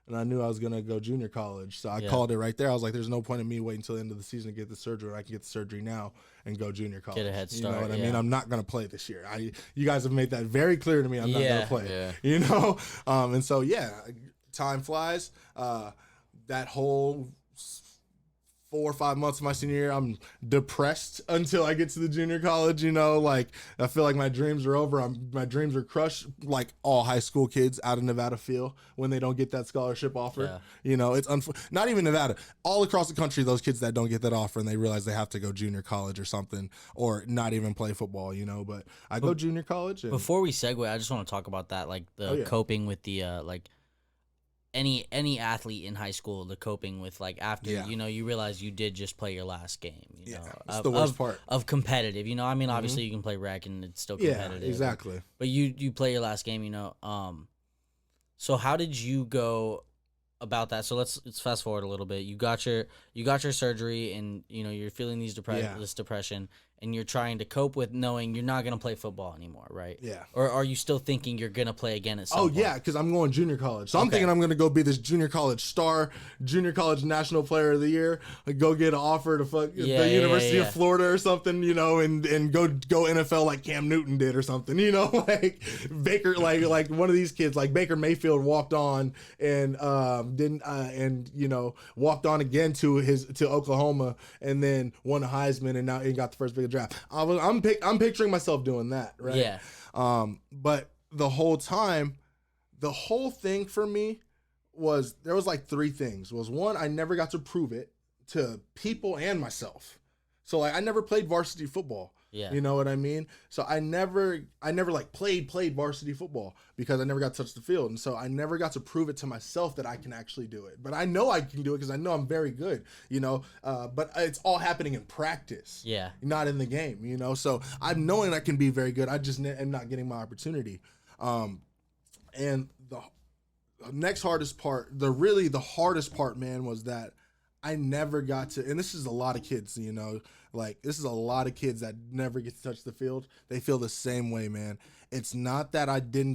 And I knew I was going to go junior college. So I called it right there. I was like, there's no point in me waiting until the end of the season to get the surgery. I can get the surgery now and go junior college. Get a head start. You know what I mean? I'm not going to play this year. You guys have made that very clear to me. I'm not going to play. Yeah. And so, time flies. That whole 4 or 5 months of my senior year, I'm depressed until I get to the junior college. I feel like my dreams are over. My dreams are crushed, like all high school kids out of Nevada feel when they don't get that scholarship offer. Yeah. It's not even Nevada, all across the country. Those kids that don't get that offer and they realize they have to go junior college or something, or not even play football. But I go junior college. And before we segue, I just want to talk about that, coping with the any athlete in high school, the coping with after you realize you did just play your last game. It's the worst part of competitive. Obviously you can play rec and it's still competitive. Yeah, exactly. But you play your last game. So how did you go about that? So let's fast forward a little bit. You got your surgery, and you're feeling this depression, and you're trying to cope with knowing you're not going to play football anymore, right? Yeah. Or are you still thinking you're going to play again at some point? Yeah, because I'm going junior college. So I'm thinking I'm going to go be this junior college star, junior college national player of the year, go get an offer to the University of Florida or something, you know, and go NFL like Cam Newton did or something, you know, like Baker, like one of these kids, like Baker Mayfield walked on and walked on again to Oklahoma and then won a Heisman and now he got the first big draft. I'm picturing myself doing that, right? Yeah. But the whole time, the whole thing for me was there was like three things. Was one, I never got to prove it to people and myself. So like I never played varsity football. Yeah. You know what I mean? So I never like played varsity football because I never got to touch the field. And so I never got to prove it to myself that I can actually do it. But I know I can do it because I know I'm very good, you know, but it's all happening in practice. Yeah. Not in the game, you know? So I'm knowing I can be very good. I just am not getting my opportunity. And the next hardest part, the hardest part, man, was that I never got to, and this is a lot of kids, you know, like this is a lot of kids that never get to touch the field. They feel the same way, man. It's not that I didn't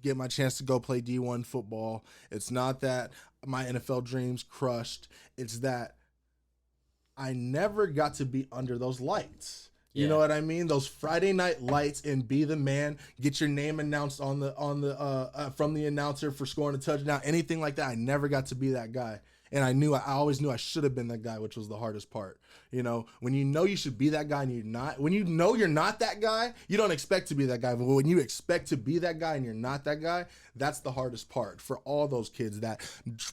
get my chance to go play D1 football. It's not that my NFL dreams crushed. It's that I never got to be under those lights. You know what I mean? Those Friday night lights and be the man, get your name announced on the from the announcer for scoring a touchdown, anything like that. I never got to be that guy. And I always knew I should have been that guy, which was the hardest part. You know, when you know you should be that guy and you're not, when you know you're not that guy, you don't expect to be that guy. But when you expect to be that guy and you're not that guy, that's the hardest part for all those kids that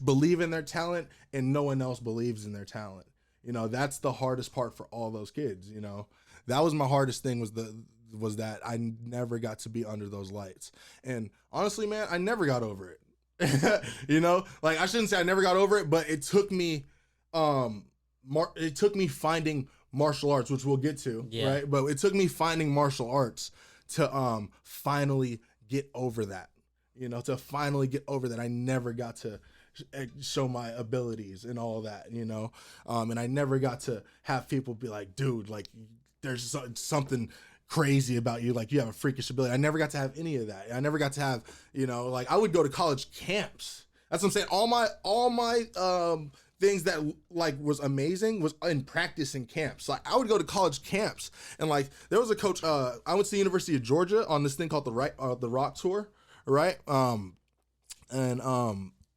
believe in their talent and no one else believes in their talent. You know, that's the hardest part for all those kids, you know. That was my hardest thing was that I never got to be under those lights. And honestly, man, I never got over it. You know, like I shouldn't say I never got over it, but it took me finding martial arts, which we'll get to, right? But it took me finding martial arts to finally get over that. You know, to finally get over that. I never got to show my abilities and all that, you know. And I never got to have people be like, dude, like there's something crazy about you, like you have a freakish ability. I never got to have any of that. I never got to have, you know, like I would go to college camps. That's what I'm saying. All my things that like was amazing was in practice in camps. Like I would go to college camps and like there was a coach. I went to the University of Georgia on this thing called the Rock Tour, right? And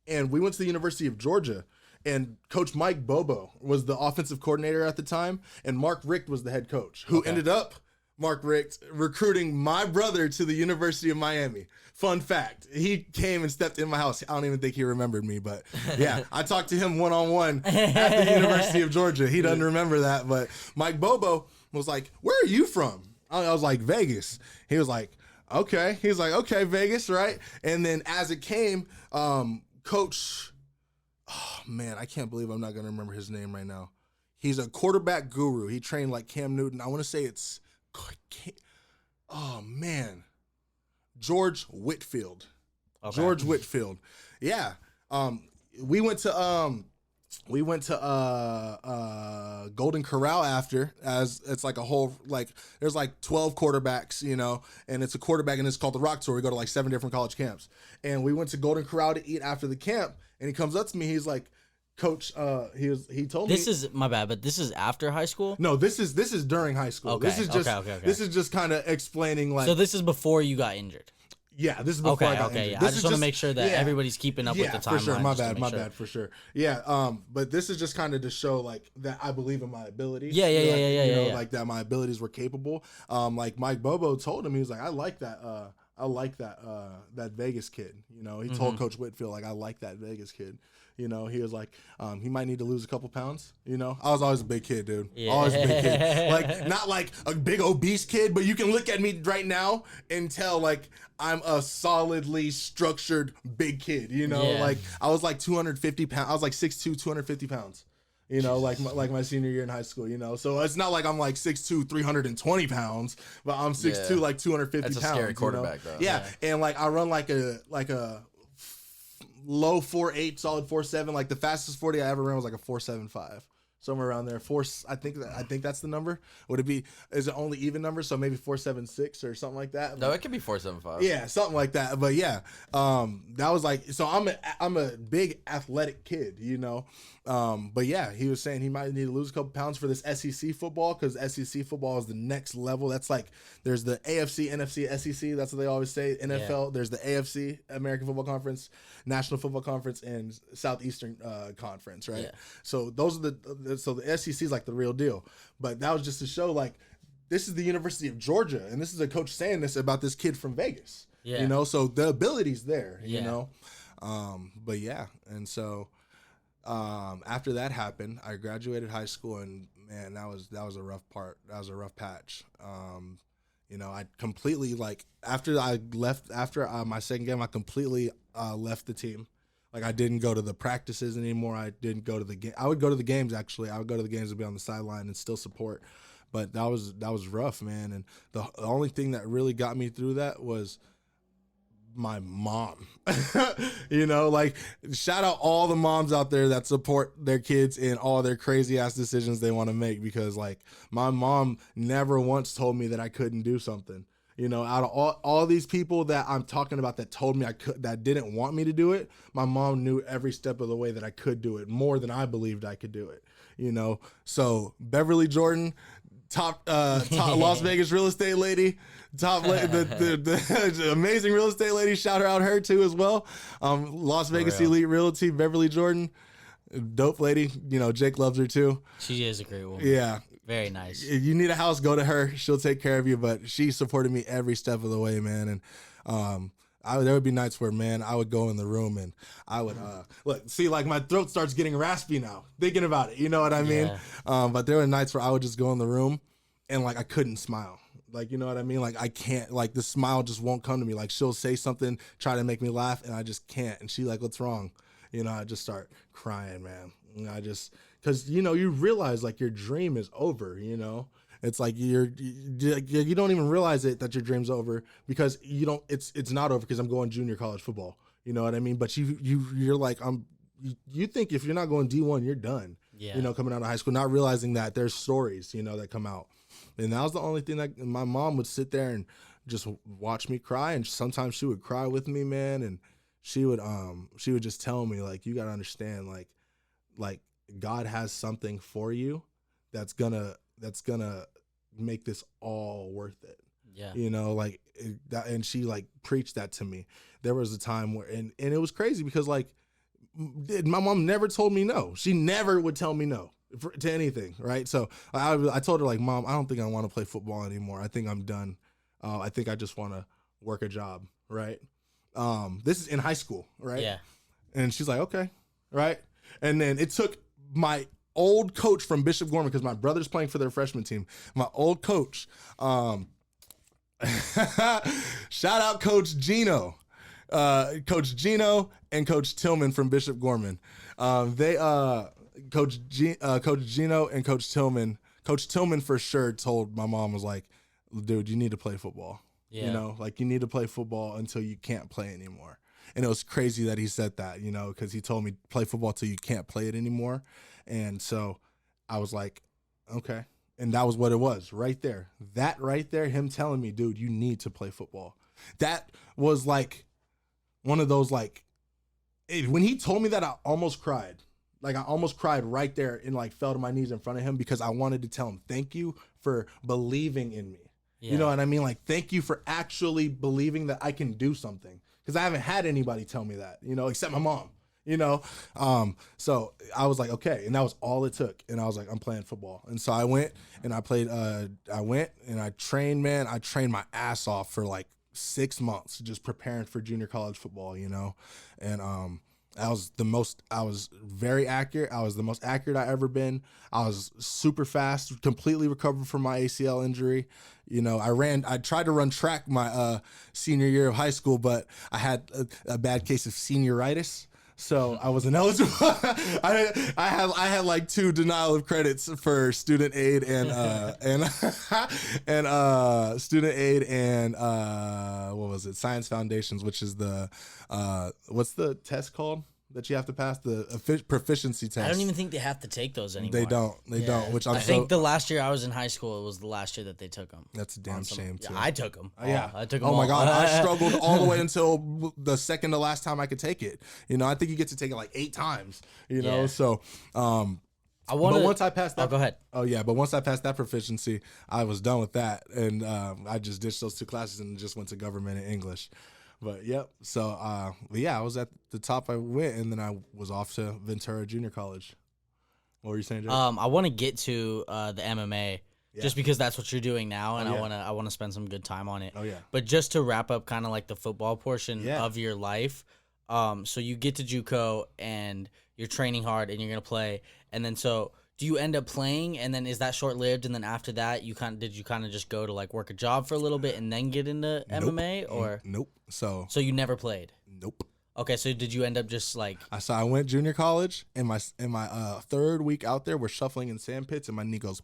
we went to the University of Georgia. And Coach Mike Bobo was the offensive coordinator at the time, and Mark Richt was the head coach, who ended up, Mark Richt, recruiting my brother to the University of Miami. Fun fact, he came and stepped in my house. I don't even think he remembered me, but yeah, I talked to him one-on-one at the University of Georgia. He doesn't remember that, but Mike Bobo was like, where are you from? I was like, Vegas. He was like, okay. He was like, okay, Vegas, right? And then as it came, Coach... Oh, man, I can't believe I'm not going to remember his name right now. He's a quarterback guru. He trained like Cam Newton. I want to say it's, George Whitfield. Okay. George Whitfield. Yeah. We went to Golden Corral after, as it's like a whole, like there's like 12 quarterbacks, you know, and it's a quarterback and it's called the Rock Tour. We go to like 7 different college camps, and we went to Golden Corral to eat after the camp, and he comes up to me. He's like, Coach, he told me. This is my bad, but this is after high school? No, this is during high school. Okay. This is just, okay. This is just kind of explaining like. So this is before you got injured? Yeah, this is before I got injured. Yeah. I just want to make sure that everybody's keeping up with the timeline. For sure. My bad, for sure. Yeah, but this is just kind of to show like that I believe in my abilities. Yeah. Like that my abilities were capable. Like Mike Bobo told him, he was like, I like that Vegas kid. You know, he told Coach Whitfield, like, I like that Vegas kid. You know, he was like, he might need to lose a couple pounds. You know, I was always a big kid, dude. Yeah. Always a big kid. Like, not like a big obese kid, but you can look at me right now and tell, like, I'm a solidly structured big kid. You know, like, I was like 250 pounds. I was like 6'2", 250 pounds. You know, like my senior year in high school, you know. So it's not like I'm like 6'2", 320 pounds, but I'm 6'2", like 250 pounds. That's a scary quarterback, you know? though. Yeah, and like I run like a low 4.8, solid 4.7. Like the fastest 40 I ever ran was like a 4.75. somewhere around there. I think that's the number. Would it be? Is it only even numbers? So maybe 476 or something like that. No, it could be 475. Yeah, something like that. But yeah, that was like. So I'm a big athletic kid, you know. But yeah, he was saying he might need to lose a couple pounds for this SEC football because SEC football is the next level. That's like there's the AFC, NFC, SEC. That's what they always say. NFL. Yeah. There's the AFC, American Football Conference, National Football Conference, and Southeastern Conference, right? Yeah. So those are the SEC is like the real deal. But that was just to show like this is the University of Georgia, and this is a coach saying this about this kid from Vegas. Yeah. You know, so the ability's there. Yeah. You know, but yeah, and so. After that happened, I graduated high school, and man, that was a rough part. That was a rough patch. You know, I completely after my second game, I completely left the team. Like I didn't go to the practices anymore. I didn't go to the game. I would go to the games actually. I would go to the games and be on the sideline and still support. But that was rough, man. And the only thing that really got me through that was my mom. You know, like shout out all the moms out there that support their kids in all their crazy ass decisions they want to make, because like my mom never once told me that I couldn't do something. You know, out of all these people that I'm talking about that told me I could, that didn't want me to do it, my mom knew every step of the way that I could do it more than I believed I could do it. You know, so Beverly Jordan, top Las Vegas real estate lady, the amazing real estate lady. Shout her out her too as well. Las Vegas Elite Realty, Beverly Jordan, dope lady. You know, Jake loves her too. She is a great woman. Yeah. Very nice. If you need a house, go to her. She'll take care of you. But she supported me every step of the way, man. And there would be nights where, man, I would go in the room and I would like my throat starts getting raspy now thinking about it. You know what I mean? Yeah. But there were nights where I would just go in the room and like I couldn't smile. Like, you know what I mean? Like I can't, like the smile just won't come to me. Like she'll say something, try to make me laugh, and I just can't. And she like, what's wrong? You know, I just start crying, man. And because, you know, you realize like your dream is over, you know? It's like you don't even realize it that your dream's over because you don't, it's not over because I'm going junior college football. You know what I mean? But you're like, you think if you're not going D1, you're done. Yeah. You know, coming out of high school, not realizing that there's stories, you know, that come out. And that was the only thing that my mom would sit there and just watch me cry. And sometimes she would cry with me, man. And she would just tell me like, you got to understand, like God has something for you that's gonna make this all worth it. Yeah. You know, like that. And she like preached that to me. There was a time where, and it was crazy because like my mom never told me no. She never would tell me no to anything. Right. So I told her like, Mom, I don't think I want to play football anymore. I think I'm done. I think I just want to work a job. Right. This is in high school. Right. Yeah. And she's like, okay. Right. And then it took my old coach from Bishop Gorman, because my brother's playing for their freshman team. My old coach, shout out Coach Gino. Coach Gino and Coach Tillman from Bishop Gorman. Coach Gino and Coach Tillman for sure told my mom, was like, dude, you need to play football. Yeah. You know, like you need to play football until you can't play anymore. And it was crazy that he said that, you know, because he told me play football till you can't play it anymore. And so I was like, okay. And that was what it was right there. That right there, him telling me, dude, you need to play football. That was like one of those, like, when he told me that, I almost cried. Like I almost cried right there and like fell to my knees in front of him because I wanted to tell him, thank you for believing in me. Yeah. You know what I mean? Like, thank you for actually believing that I can do something. Because I haven't had anybody tell me that, you know, except my mom, you know. So I was like, okay. And that was all it took. And I was like, I'm playing football. And so I went and I played, I trained, man. I trained my ass off for like 6 months just preparing for junior college football, you know. And I was very accurate. I was the most accurate I ever been. I was super fast, completely recovered from my ACL injury. You know, I tried to run track my senior year of high school, but I had a bad case of senioritis. So I wasn't eligible. I had like 2 denial of credits for student aid and student aid and what was it? Science Foundations, which is the what's the test called? that you have to pass, the proficiency test. I don't even think they have to take those anymore. They don't. Which I think the last year I was in high school, it was the last year that they took them. That's a damn shame too. Yeah, I took them. I took them. Oh my God, I struggled all the way until the second to last time I could take it. I think you get to take it like 8 times. So. But once I passed that, go ahead. Oh yeah, but once I passed that proficiency, I was done with that, and I just ditched those 2 classes and just went to government and English. But yep. So but yeah, I was at the top. I went, and then I was off to Ventura Junior College. What were you saying, Jay? I want to get to the MMA. Yeah. Just because that's what you're doing now, and I want to spend some good time on it. Oh yeah. But just to wrap up, kind of like the football portion of your life. So you get to JUCO and you're training hard and you're gonna play, and then so do you end up playing, and then is that short lived, and then after that did you kind of just go to like work a job for a little bit and then get into MMA or nope? So you never played? Nope. Okay, so did you end up just like? So I went junior college, and my 3rd week out there, we're shuffling in sand pits, and my knee goes.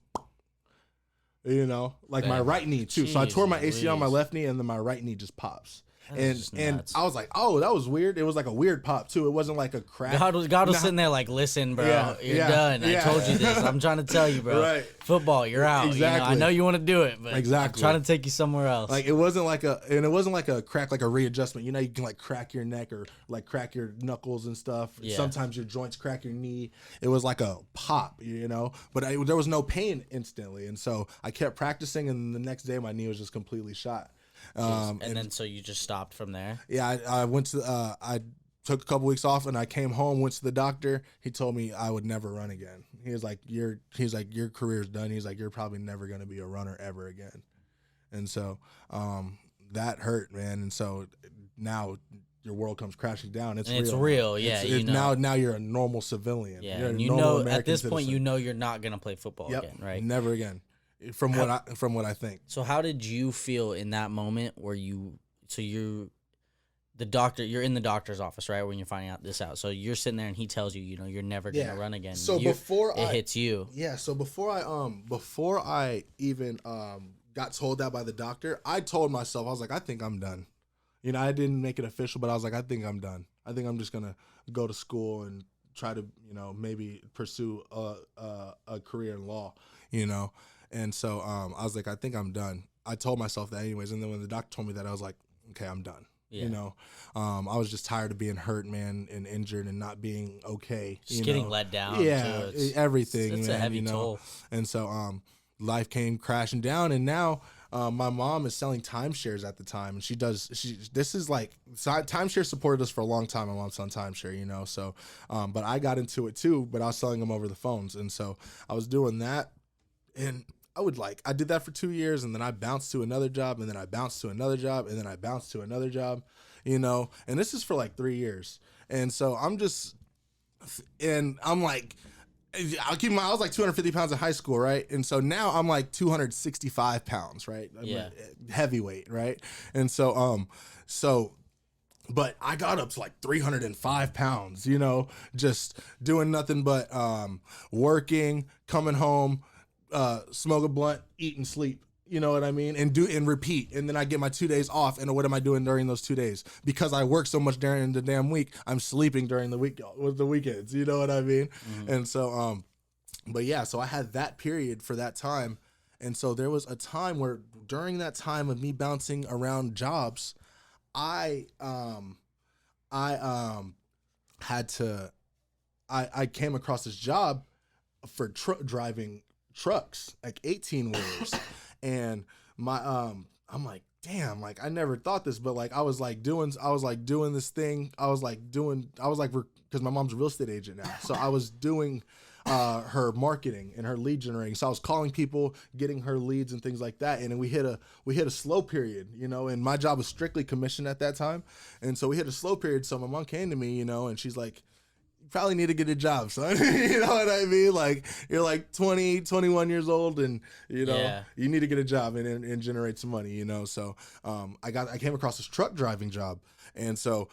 My right knee too. So I tore my ACL on my left knee, and then my right knee just pops. And I was like, oh, that was weird. It was like a weird pop too. It wasn't like a crack. God was sitting there like, listen, bro, you're done. I told you this. I'm trying to tell you, bro. Right. Football, you're out. Exactly. I know you want to do it, but exactly. I'm trying to take you somewhere else. Like it wasn't like a crack, like a readjustment. You can like crack your neck or like crack your knuckles and stuff. Yeah. Sometimes your joints crack your knee. It was like a pop, but there was no pain instantly. And so I kept practicing, and the next day my knee was just completely shot. And then so you just stopped from there? Yeah, I went to I took a couple weeks off, and I came home, went to the doctor. He told me I would never run again. He was like, your career's done. He's like, you're probably never going to be a runner ever again. And so that hurt, man. And so now your world comes crashing down. It's real. Yeah. Now you're a normal civilian. Yeah. And at this point, you're not going to play football again, right? Never again. From what I think. So how did you feel in that moment where you're in the doctor's office, right? When you're finding out this out. So you're sitting there and he tells you, you're never going to run again. So it hits you. Yeah. So before I even got told that by the doctor, I told myself, I was like, I think I'm done. I didn't make it official, but I was like, I think I'm done. I think I'm just going to go to school and try to, maybe pursue a career in law, And so I was like, I think I'm done. I told myself that anyways. And then when the doctor told me that, I was like, okay, I'm done. Yeah. I was just tired of being hurt, man, and injured and not being okay. Just getting let down. Yeah, everything. It's man, a heavy toll. And so life came crashing down. And now my mom is selling timeshares at the time. And this is like, timeshare supported us for a long time. My mom's selling timeshare, So, but I got into it too, but I was selling them over the phones. And so I was doing that. And I did that for 2 years, and then I bounced to another job, and then I bounced to another job, and then I bounced to another job, and this is for like 3 years. And so I'm like, I was like 250 pounds in high school, right? And so now I'm like 265 pounds, right? Yeah. Heavyweight, right? And so, but I got up to like 305 pounds, just doing nothing but working, coming home, smoke a blunt, eat and sleep. You know what I mean? And repeat. And then I get my 2 days off. And what am I doing during those 2 days? Because I work so much during the damn week, I'm sleeping during the week with the weekends. You know what I mean? Mm-hmm. And so, but yeah, so I had that period for that time. And so there was a time where during that time of me bouncing around jobs, I came across this job for driving trucks, like 18-wheelers. And I'm like, damn, like I never thought this, but like I was doing this thing. Because my mom's a real estate agent now. So I was doing her marketing and her lead generating. So I was calling people, getting her leads and things like that. And then we hit a slow period, and my job was strictly commission at that time. And so we hit a slow period. So my mom came to me, and she's like, probably need to get a job, son. You know what I mean? Like you're like 20, 21 years old, and you need to get a job and generate some money, So I came across this truck driving job, and so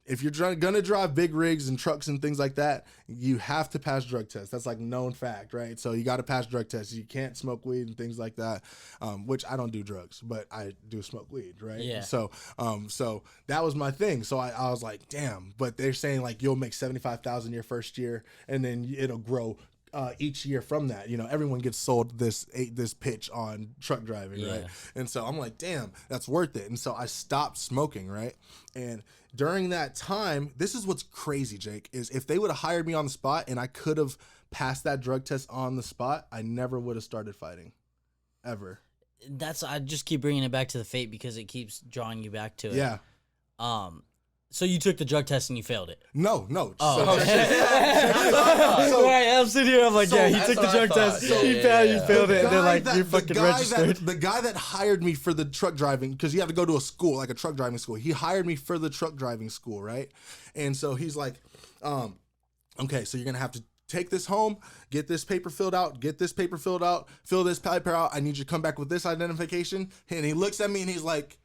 if you're gonna drive big rigs and trucks and things like that, you have to pass drug tests. That's like known fact, right? So you got to pass drug tests. You can't smoke weed and things like that, which I don't do drugs, but I do smoke weed, right? Yeah. So that was my thing. So I was like, damn. But they're saying like you'll make $75,000 your first year, and then it'll grow each year from that. You know, everyone gets sold this pitch on truck driving, right? And so I'm like, damn, that's worth it. And so I stopped smoking, right? And during that time, this is what's crazy, Jake, is if they would have hired me on the spot and I could have passed that drug test on the spot, I never would have started fighting, ever. I just keep bringing it back to the fate because it keeps drawing you back to it. Yeah. So you took the drug test and you failed it? No. Oh, right, I'm sitting here, I'm like, he took the drug test, he failed it, and then like, you fucking registered. The guy that hired me for the truck driving, because you have to go to a school, like a truck driving school, he hired me for the truck driving school, right? And so he's like, okay, so you're going to have to take this home, get this paper filled out, fill this paper out, I need you to come back with this identification. And he looks at me and he's like,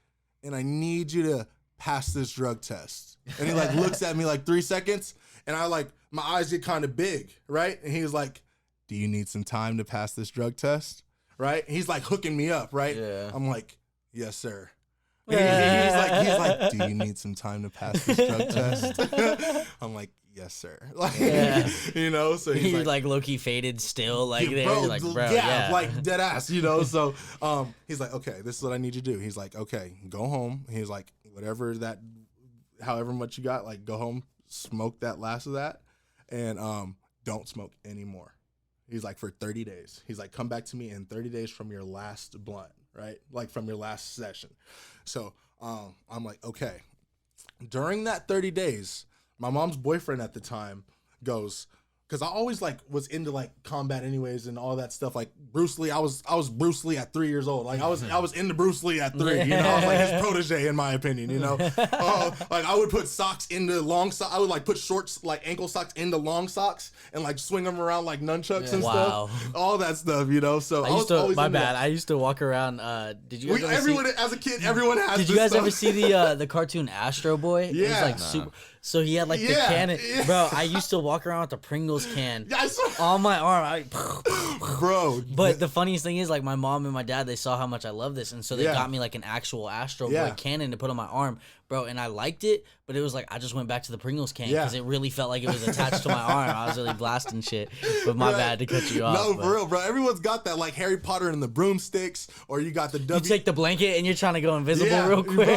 and I need you to pass this drug test. And he like looks at me like 3 seconds, and I like, my eyes get kind of big, right? And he's like, do you need some time to pass this drug test? Right? And he's like hooking me up, right? Yeah. I'm like, yes, sir. He's like, do you need some time to pass this drug test? I'm like, yes, sir. Like, you know, so he's like low-key faded still, like, yeah, bro, like, bro, like dead ass, you know. So he's like, okay, this is what I need you to do. He's like, okay, go home. He's like, however much you got, like, go home, smoke that last of that, and don't smoke anymore. He's like, for 30 days. He's like, come back to me in 30 days from your last blunt, right? Like from your last session. So I'm like, okay. During that 30 days, my mom's boyfriend at the time goes, because I always like was into like combat anyways and all that stuff. Like Bruce Lee, I was Bruce Lee at 3 years old. Like I was into Bruce Lee at 3. You know, I was like his protege in my opinion. You know, like I would put socks into long socks. I would like put shorts like ankle socks into long socks and like swing them around like nunchucks and stuff. All that stuff. You know, so I used to walk around. Did you? As a kid, everyone has. Did you guys ever see the cartoon Astro Boy? Yeah. It was like super. So he had like the cannon. Yeah. Bro, I used to walk around with the Pringles can on my arm. Bro. But the funniest thing is, like, my mom and my dad, they saw how much I love this. And so they got me like an actual Astro Boy cannon to put on my arm. Bro, and I liked it, but it was like I just went back to the Pringles can because it really felt like it was attached to my arm. I was really blasting shit. But my bad to cut you off. No, for real, bro. Everyone's got that, like Harry Potter and the broomsticks, or you got the You take the blanket and you're trying to go invisible real quick.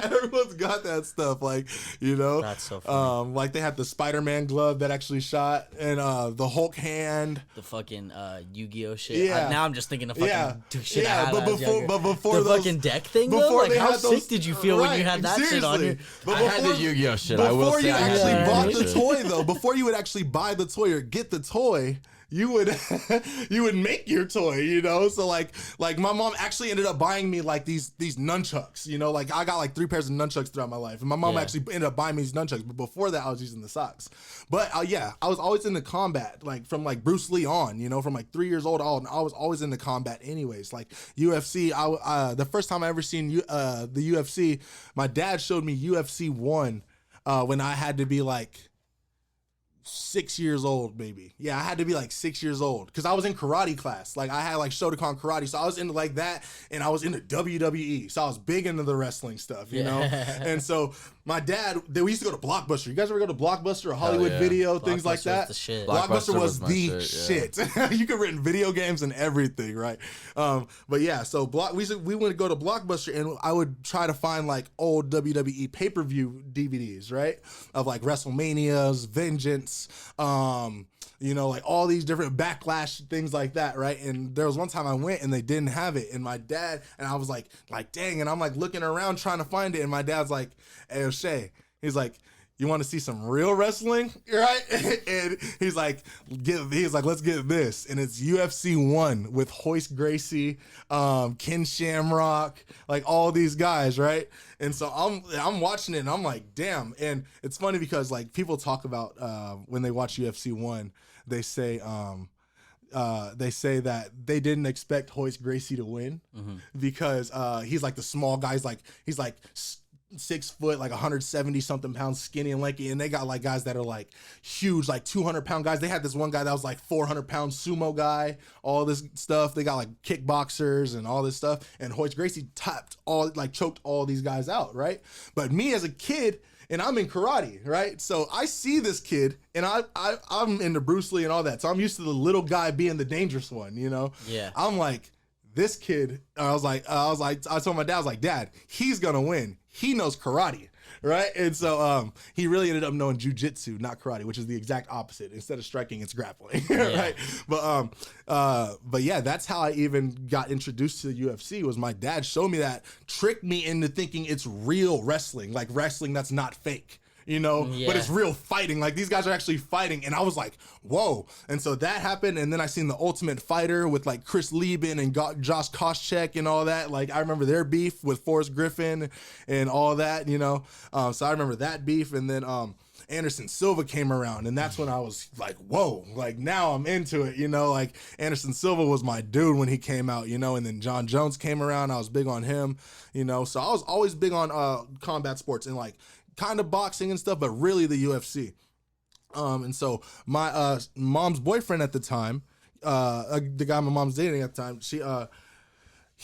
Everyone's got that stuff, like, you know. That's so funny. Like they had the Spider-Man glove that actually shot, and the Hulk hand. The fucking Yu-Gi-Oh shit. Yeah. Now I'm just thinking of fucking shit. Yeah, but before the fucking deck thing though. Like how sick did you feel when you had that shit on you? I had the Yu-Gi-Oh shit. I will say. Before you actually bought the toy though, before you would actually buy the toy or get the toy, you would make your toy, you know? So like my mom actually ended up buying me like these nunchucks, you know? Like I got like 3 pairs of nunchucks throughout my life. And my mom actually ended up buying me these nunchucks. But before that, I was using the socks. But I was always into combat, like from like Bruce Lee on, you know, from like 3 years old on. I was always into combat anyways. Like UFC, the first time I ever seen the UFC, my dad showed me UFC 1 when I had to be like 6 years old, maybe. Yeah, I had to be like 6 years old because I was in karate class. Like I had like Shotokan karate, so I was into like that, and I was into WWE, so I was big into the wrestling stuff, you know. And so my dad, we used to go to Blockbuster. You guys ever go to Blockbuster or Hollywood Video, things like that? The shit. Blockbuster was the shit. You could rent video games and everything, right? But yeah, so we would go to Blockbuster, and I would try to find like old WWE pay-per-view DVDs, right? Of like WrestleManias, Vengeance, you know, like all these different Backlash things like that, right? And there was one time I went and they didn't have it, and my dad, and I was like dang, and I'm like looking around trying to find it, and my dad's like, hey O'Shea, he's like, you want to see some real wrestling, right? And he's like, let's get this, and it's UFC 1 with Hoist Gracie, Ken Shamrock, like all these guys, right? And so I'm watching it, and I'm like, damn. And it's funny because like people talk about when they watch UFC 1, they say that they didn't expect Hoist Gracie to win because he's like the small guy. He's like 6 foot, like 170 something pounds, skinny and lanky, and they got like guys that are like huge, like 200-pound guys. They had this one guy that was like 400-pound sumo guy, all this stuff. They got like kickboxers and all this stuff. And Hoist Gracie choked all these guys out, right? But me as a kid, and I'm in karate, right? So I see this kid, and I'm into Bruce Lee and all that. So I'm used to the little guy being the dangerous one, you know? Yeah. I'm like, this kid, I told my dad, I was like, Dad, he's gonna win. He knows karate, right? And so he really ended up knowing jujitsu, not karate, which is the exact opposite. Instead of striking, it's grappling, right? But yeah, that's how I even got introduced to the UFC. Was my dad showed me that, tricked me into thinking it's real wrestling, like wrestling that's not fake. You know, but it's real fighting. Like, these guys are actually fighting. And I was like, whoa. And so that happened. And then I seen The Ultimate Fighter with like Chris Lieben and Josh Koscheck and all that. Like, I remember their beef with Forrest Griffin and all that, you know. So I remember that beef. And then Anderson Silva came around. And that's when I was like, whoa, like now I'm into it, you know. Like, Anderson Silva was my dude when he came out, you know. And then John Jones came around. I was big on him, you know. So I was always big on combat sports and like kind of boxing and stuff, but really the UFC. And so my mom's boyfriend at the time, the guy my mom's dating at the time,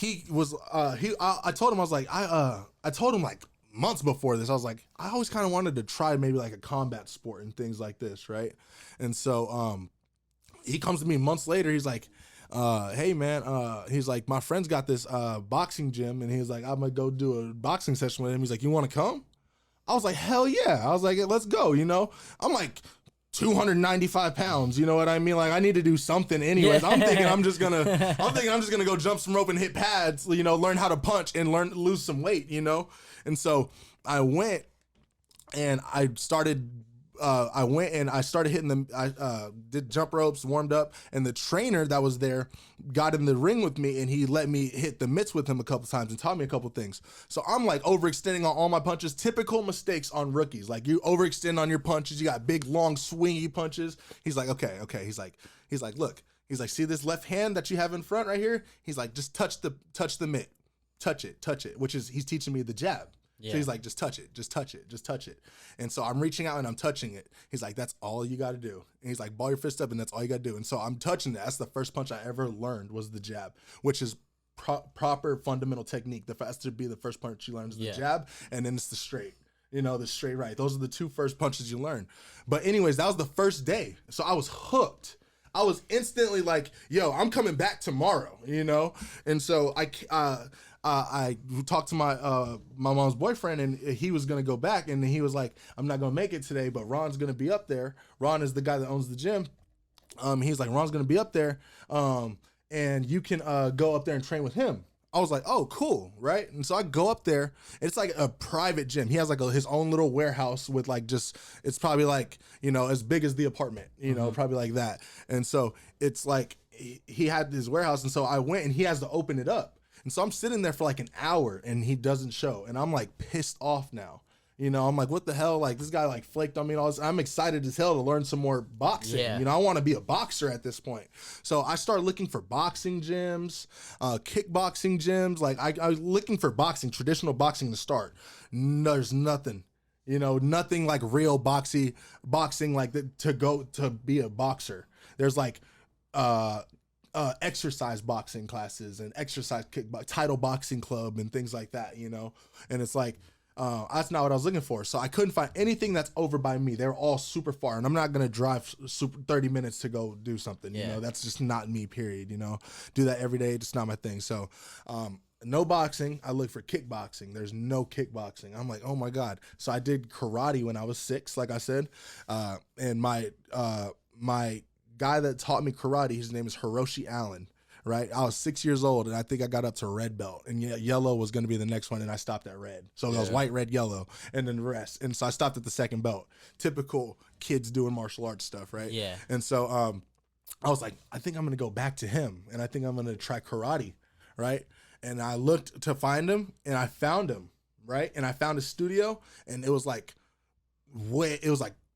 I told him, I was like, I told him like months before this, I was like, I always kind of wanted to try maybe like a combat sport and things like this, right? And so he comes to me months later, he's like, hey man, he's like, my friend's got this boxing gym, and he's like, I'm gonna go do a boxing session with him. He's like, you want to come? I was like, hell yeah. I was like, let's go, you know? I'm like 295 pounds, you know what I mean? Like, I need to do something anyways. Yeah. I'm thinking I'm just gonna go jump some rope and hit pads, you know, learn how to punch and lose some weight, you know? And so I went and I started hitting them. I did jump ropes, warmed up, and the trainer that was there got in the ring with me, and he let me hit the mitts with him a couple times and taught me a couple things. So I'm like overextending on all my punches, typical mistakes on rookies. Like, you overextend on your punches, you got big, long, swingy punches. He's like, okay. He's like, look. He's like, see this left hand that you have in front right here? He's like, just touch the mitt. Touch it, which is, he's teaching me the jab. Yeah. So he's like, just touch it. And so I'm reaching out and I'm touching it. He's like, that's all you got to do. And he's like, ball your fist up and that's all you got to do. And so I'm touching it. That's the first punch I ever learned, was the jab, which is proper fundamental technique. The first to be the first punch you learn is the jab, and then it's the straight. You know, the straight right. Those are the two first punches you learn. But anyways, that was the first day. So I was hooked. I was instantly like, yo, I'm coming back tomorrow, you know? And so I talked to my mom's boyfriend, and he was going to go back, and he was like, I'm not going to make it today, but Ron's going to be up there. Ron is the guy that owns the gym. He's like, Ron's going to be up there, and you can go up there and train with him. I was like, oh, cool, right? And so I go up there. It's like a private gym. He has like his own little warehouse with like it's probably like, you know, as big as the apartment, you know, probably like that. And so it's like he had his warehouse, and so I went, and he has to open it up. And so I'm sitting there for like an hour, and he doesn't show. And I'm like pissed off now. You know, I'm like, what the hell? Like, this guy like flaked on me and all this. I'm excited as hell to learn some more boxing. Yeah. You know, I want to be a boxer at this point. So I started looking for boxing gyms, kickboxing gyms. Like, I was looking for traditional boxing to start. No, there's nothing. You know, nothing like real boxing like to go to be a boxer. There's like exercise boxing classes and exercise title boxing club and things like that, you know? And it's like, that's not what I was looking for. So I couldn't find anything that's over by me. They were all super far, and I'm not going to drive 30 minutes to go do something. You know, that's just not me, period. You know, do that every day. Just not my thing. So, no boxing. I look for kickboxing. There's no kickboxing. I'm like, oh my God. So I did karate when I was 6, like I said. And my guy that taught me karate, his name is Hiroshi Allen. Right, I was 6 years old, and I think I got up to red belt, and yellow was going to be the next one, and I stopped at red. So it was white, red, yellow, and then the rest. And so I stopped at the second belt. Typical kids doing martial arts stuff, right? Yeah. And so I was like, I think I'm going to go back to him, and I think I'm going to try karate, right? And I looked to find him, and I found him, right? And I found his studio, and it was like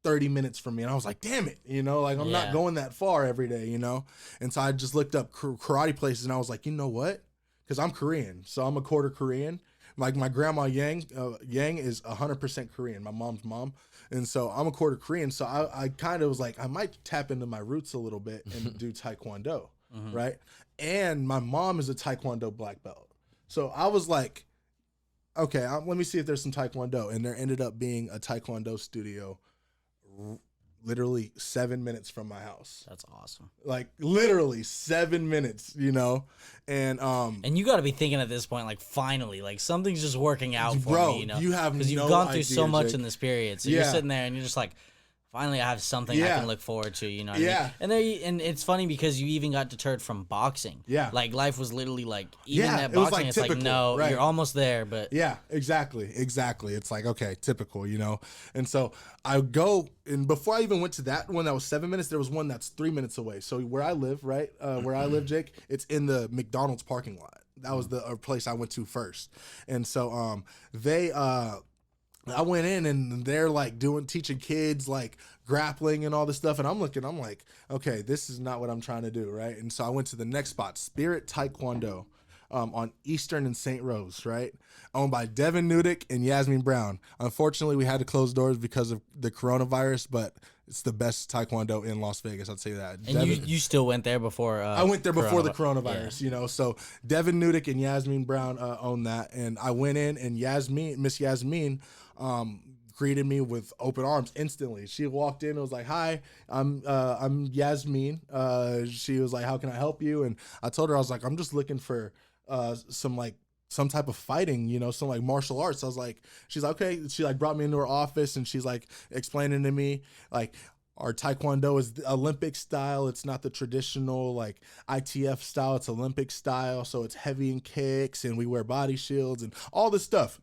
30 minutes from me, and I was like, damn it, you know, like I'm not going that far every day, you know? And so I just looked up karate places, and I was like, you know what? Because I'm Korean, so I'm a quarter Korean. like my grandma Yang is 100% Korean, my mom's mom. And so I'm a quarter Korean. So I kind of was like, I might tap into my roots a little bit and do Taekwondo, right? And my mom is a Taekwondo black belt. So I was like, okay, let me see if there's some Taekwondo. And there ended up being a Taekwondo studio literally 7 minutes from my house. That's awesome. Like literally 7 minutes, you know? And you got to be thinking at this point, like, finally, like, something's just working out for me, you know? You have because you've gone through so much in this period. So you're sitting there and you're just like, finally, I have something I can look forward to, you know what I mean? And it's funny because you even got deterred from boxing. Yeah. Like, life was literally like, even at boxing, like, it's typical, like, no, you're almost there, but. Yeah, exactly. It's like, okay, typical, you know? And so I go, and before I even went to that one that was 7 minutes, there was one that's 3 minutes away. So where I live, right? Where I live, Jake, it's in the McDonald's parking lot. That was the place I went to first. And so I went in and they're like teaching kids like grappling and all this stuff. And I'm like, okay, this is not what I'm trying to do. Right. And so I went to the next spot, Spirit Taekwondo, on Eastern and St. Rose, right? Owned by Devin Nudick and Yasmin Brown. Unfortunately, we had to close doors because of the coronavirus, but it's the best Taekwondo in Las Vegas. I'd say that. And you still went there before? I went there before the coronavirus, you know. So Devin Nudick and Yasmin Brown own that. And I went in and Miss Yasmin, greeted me with open arms instantly. She walked in and was like, "Hi, I'm Yasmin." She was like, "How can I help you?" And I told her, I was like, "I'm just looking for some type of fighting, you know, some like martial arts." I was like, she's like, okay. She like brought me into her office and she's like explaining to me like, our Taekwondo is the Olympic style. It's not the traditional like ITF style. It's Olympic style. So it's heavy in kicks and we wear body shields and all this stuff.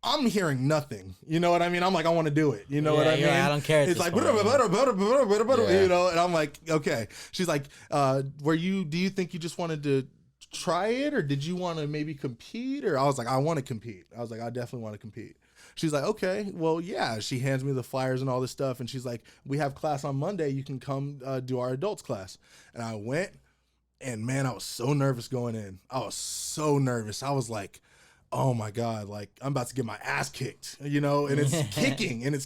I'm hearing nothing. You know what I mean? I'm like, I want to do it. You know what I mean? I don't care. It's like, you know, and I'm like, okay. She's like, do you think you just wanted to try it, or did you want to maybe compete? Or I was like, I want to compete. I was like, I definitely want to compete. She's like, okay, well, yeah. She hands me the flyers and all this stuff. And she's like, we have class on Monday. You can come do our adults class. And I went, and man, I was so nervous going in. I was so nervous. I was like, oh my God, like I'm about to get my ass kicked, you know, and it's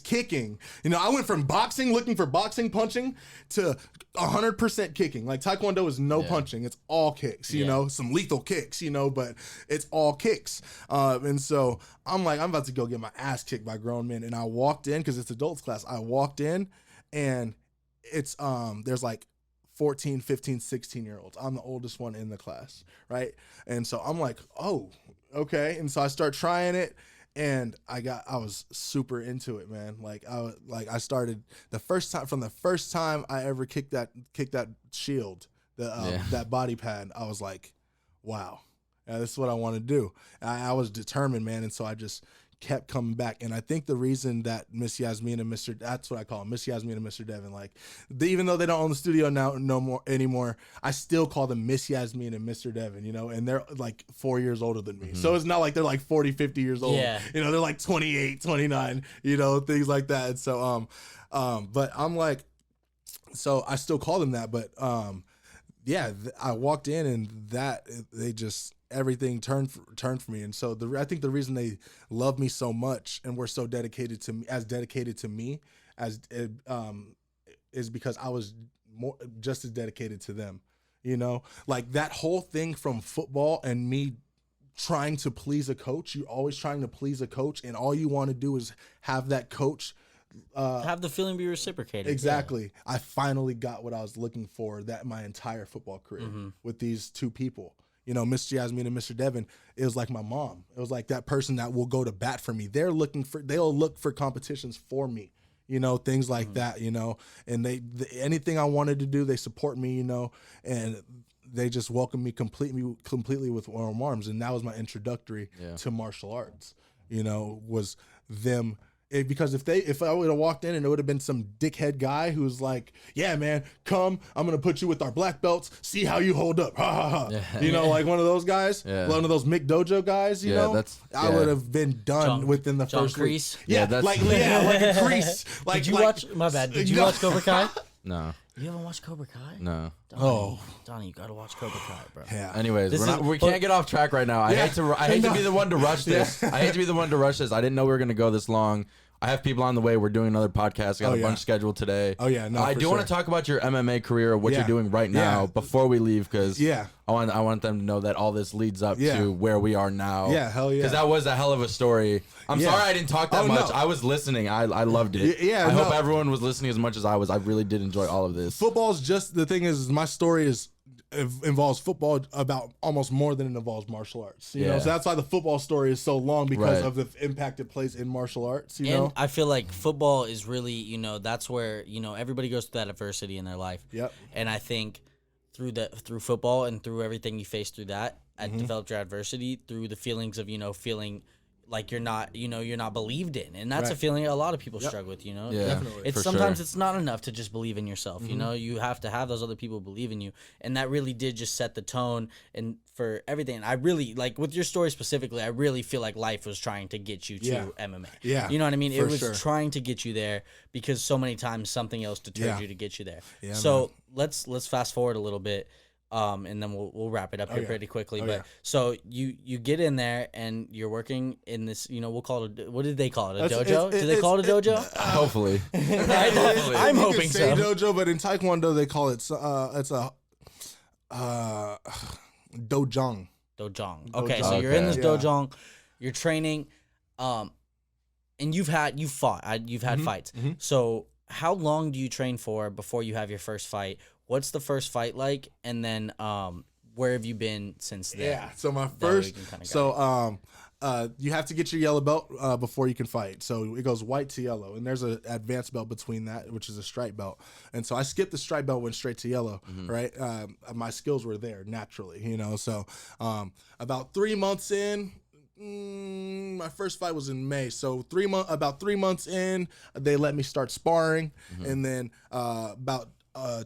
kicking. You know, I went from boxing, looking for boxing, punching, to 100% kicking. Like Taekwondo is no punching. It's all kicks, you know, some lethal kicks, you know, but it's all kicks. And so I'm like, I'm about to go get my ass kicked by grown men. And I walked in, because it's adults class. I walked in and it's, there's like 14, 15, 16-year-olds. I'm the oldest one in the class, right? And so I'm like, oh, okay. And so I start trying it, and I was super into it, man. I started the first time I ever kicked that shield, that body pad. I was like, wow, this is what I want to do. I was determined, man. And so I just kept coming back. And I think the reason that Miss Yasmin and that's what I call them, Miss Yasmin and Mr. Devin, like even though they don't own the studio now anymore, I still call them Miss Yasmin and Mr. Devin, you know, and they're like 4 years older than me. So it's not like they're like 40, 50 years old. Yeah. You know, they're like 28, 29, you know, things like that. And so, but I'm like, so I still call them that, but, I walked in and they just, everything turned for me. And so I think the reason they love me so much and were so dedicated to me as is because I was just as dedicated to them, you know, like that whole thing from football and me trying to please a coach. You're always trying to please a coach, and all you want to do is have that coach have the feeling be reciprocated. Exactly. Yeah. I finally got what I was looking for that my entire football career with these two people. You know, Miss Yasmin and Mr. Devin, it was like my mom. It was like that person that will go to bat for me. They'll look for competitions for me, you know, things like that, you know, and anything I wanted to do, they support me, you know, and they just welcomed me completely with warm arms. And that was my introductory to martial arts, you know, was them. Because if I would have walked in and it would have been some dickhead guy who's like, yeah, man, come, I'm going to put you with our black belts, see how you hold up. Ha, ha, ha. Yeah. You know, like one of those guys, one of those Mick Dojo guys, you know, I would have been done within the first Crease. Week. Yeah, like a crease. Did you watch Cobra Kai? No. You haven't watched Cobra Kai? No. Donnie, you gotta watch Cobra Kai, bro. Yeah. Anyways, we can't get off track right now. I hate to be the one to rush this. I hate to be the one to rush this. I didn't know we were gonna go this long. I have people on the way. We're doing another podcast. Got a bunch scheduled today. Oh yeah, no. I do want to talk about your MMA career or what you're doing right now before we leave, because I want them to know that all this leads up to where we are now. Yeah, hell yeah. Because that was a hell of a story. I'm sorry I didn't talk that much. No. I was listening. I loved it. I hope everyone was listening as much as I was. I really did enjoy all of this. Football's just the thing is my story involves football about almost more than it involves martial arts. You know, so that's why the football story is so long, because of the impact it plays in martial arts. You know, I feel like football is really, that's where everybody goes through that adversity in their life. Yep. And I think through football and through everything you face through that, I developed your adversity through the feelings of feeling like you're not believed in, and that's a feeling a lot of people struggle with. Yeah, definitely. Sometimes it's not enough to just believe in yourself. You have to have those other people believe in you, and that really did just set the tone and for everything. And I really with your story specifically. I really feel like life was trying to get you to MMA. Yeah, you know what I mean. It was trying to get you there because so many times something else deterred you to get you there. Yeah, so let's fast forward a little bit. And then we'll wrap it up here pretty quickly. So you get in there and you're working in this, we'll call it, what did they call it? A dojo? Do they call it a dojo? Hopefully. I'm hoping so. Dojo, but in Taekwondo they call it, it's a dojang. Dojang. Okay, so you're in this dojang, you're training, and you've had fights. Mm-hmm. So how long do you train for before you have your first fight? What's the first fight like? And then where have you been since then? Yeah, so my first, you have to get your yellow belt before you can fight. So it goes white to yellow, and there's an advanced belt between that, which is a stripe belt. And so I skipped the stripe belt, went straight to yellow, right? My skills were there naturally, So about 3 months in, my first fight was in May, so about 3 months in, they let me start sparring, and then about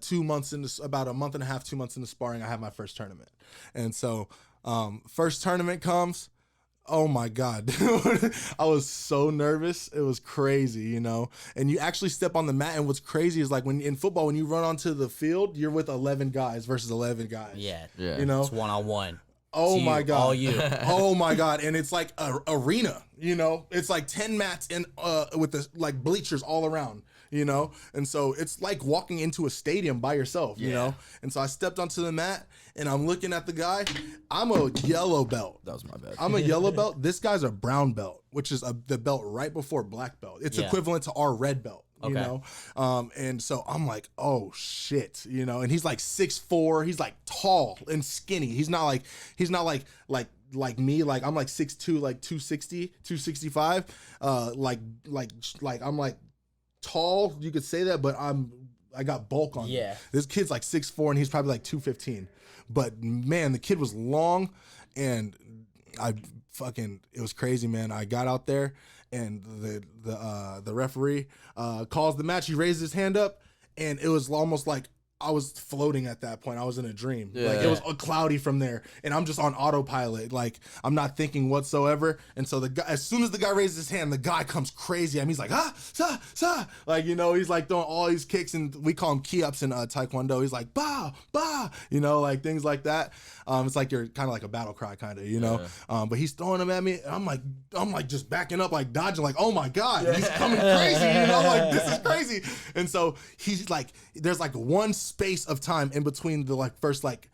2 months into, about a month and a half, 2 months into sparring, I have my first tournament. And so first tournament comes, oh my God, I was so nervous. It was crazy, and you actually step on the mat, and what's crazy is like when in football, when you run onto the field, you're with 11 guys versus 11 guys. Yeah. It's one-on-one. Oh my God. All you. Oh my God. And it's like a arena, it's like 10 mats in with the like bleachers all around, and so it's like walking into a stadium by yourself, and so I stepped onto the mat and I'm looking at the guy. I'm a yellow belt. That was my bad. I'm a yellow belt. This guy's a brown belt, which is the belt right before black belt. It's equivalent to our red belt. And so I'm like, oh shit, and he's like 6'4", he's like tall and skinny. He's not like me, like I'm like 6'2", like 260, 265. Like I'm like tall, you could say that, but I got bulk on me. This kid's like 6'4", and he's probably like 215. But man, the kid was long, and it was crazy, man. I got out there, and the referee calls the match. He raised his hand up, and it was almost like I was floating at that point. I was in a dream. Like it was cloudy from there, and I'm just on autopilot. Like I'm not thinking whatsoever. And so the guy, as soon as the guy raises his hand, the guy comes crazy. I mean, he's like sa, like he's like throwing all these kicks, and we call them key ups in Taekwondo. He's like ba, like things like that. It's like you're kind of like a battle cry, kind of, but he's throwing them at me. And I'm like just backing up, like dodging, like oh my God, he's coming crazy, like this is crazy. And so he's like, there's like one space of time in between the like first like